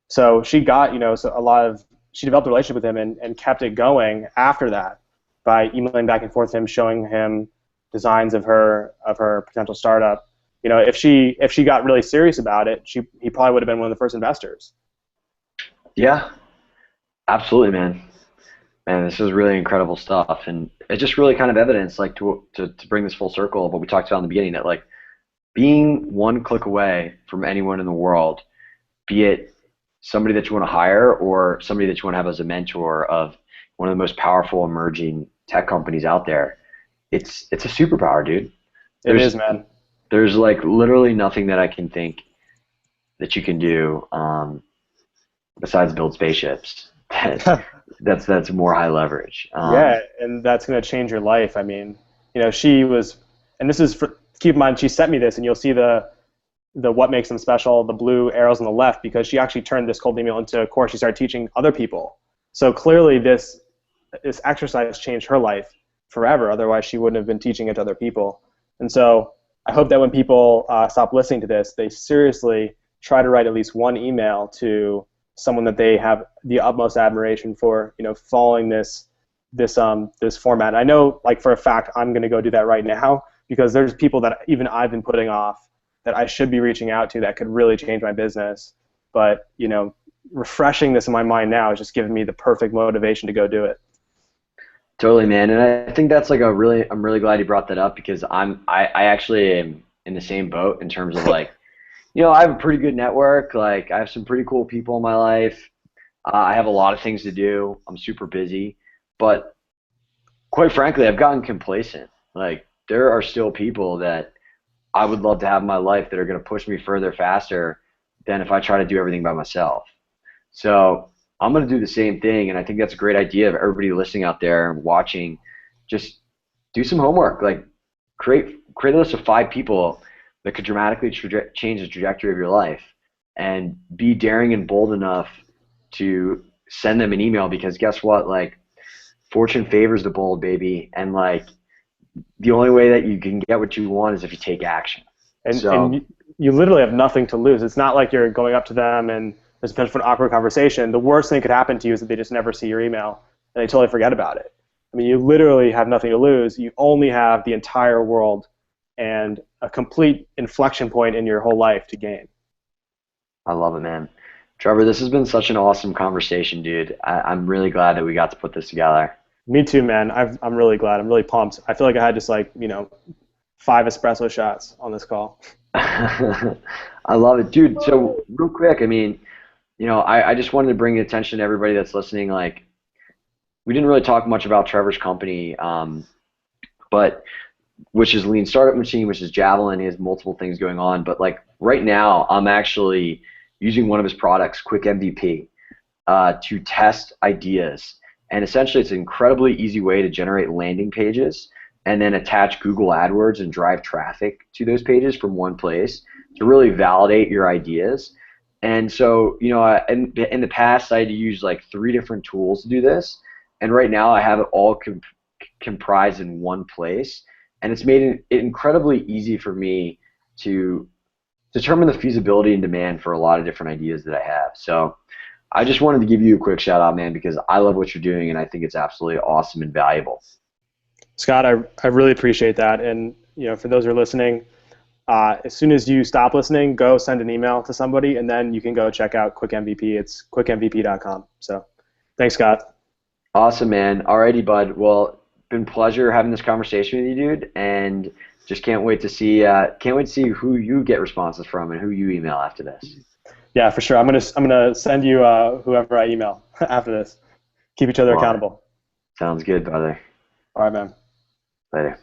So she got she developed a relationship with him and kept it going after that by emailing back and forth to him, showing him designs of her potential startup. If she got really serious about it, he probably would have been one of the first investors. Yeah, absolutely, man. Man, this is really incredible stuff, and it's just really kind of evidence, like to bring this full circle of what we talked about in the beginning, that like being one click away from anyone in the world, be it somebody that you want to hire or somebody that you want to have as a mentor of one of the most powerful emerging tech companies out there, it's a superpower, dude. It is, man. There's like literally nothing that I can think that you can do besides build spaceships. That's more high leverage. Yeah, and that's going to change your life. I mean, she was, and this is keep in mind, she sent me this, and you'll see the what makes them special, the blue arrows on the left, because she actually turned this cold email into a course she started teaching other people. So clearly this exercise changed her life forever. Otherwise, she wouldn't have been teaching it to other people. And so I hope that when people stop listening to this, they seriously try to write at least one email to someone that they have the utmost admiration for, following this format. I know, like for a fact, I'm going to go do that right now because there's people that even I've been putting off that I should be reaching out to that could really change my business. But refreshing this in my mind now is just giving me the perfect motivation to go do it. Totally, man. And I think that's like I'm really glad you brought that up because I actually am in the same boat in terms of like, I have a pretty good network. Like I have some pretty cool people in my life. I have a lot of things to do. I'm super busy, but quite frankly, I've gotten complacent. Like there are still people that I would love to have in my life that are going to push me further, faster than if I try to do everything by myself. So I'm going to do the same thing, and I think that's a great idea of everybody listening out there and watching. Just do some homework. Like create a list of 5 people that could dramatically change the trajectory of your life, and be daring and bold enough to send them an email because guess what? Like fortune favors the bold, baby, and like the only way that you can get what you want is if you take action. And you literally have nothing to lose. It's not like you're going up to them and there's potential for an awkward conversation. The worst thing that could happen to you is that they just never see your email and they totally forget about it. I mean, you literally have nothing to lose. You only have the entire world and a complete inflection point in your whole life to gain. I love it, man. Trevor, this has been such an awesome conversation, dude. I'm really glad that we got to put this together. Me too, man. I'm really glad. I'm really pumped. I feel like I had just 5 espresso shots on this call. I love it, dude. So real quick, I mean, I just wanted to bring attention to everybody that's listening. Like, we didn't really talk much about Trevor's company, but which is Lean Startup Machine, which is Javelin. He has multiple things going on. But like right now, I'm actually using one of his products, Quick MVP, to test ideas. And essentially, it's an incredibly easy way to generate landing pages and then attach Google AdWords and drive traffic to those pages from one place to really validate your ideas. And so, in the past, I had to use like 3 different tools to do this. And right now, I have it all comprised in one place. And it's made it incredibly easy for me to determine the feasibility and demand for a lot of different ideas that I have. So I just wanted to give you a quick shout out, man, because I love what you're doing and I think it's absolutely awesome and valuable. Scott, I really appreciate that. And for those who are listening, as soon as you stop listening, go send an email to somebody, and then you can go check out Quick MVP. It's quickmvp.com. So thanks, Scott. Awesome, man. Alrighty, bud. Well, been a pleasure having this conversation with you, dude, and just can't wait to see who you get responses from and who you email after this. Yeah, for sure. I'm gonna send you whoever I email after this. Keep each other accountable. Sounds good, brother. All right, man. Later.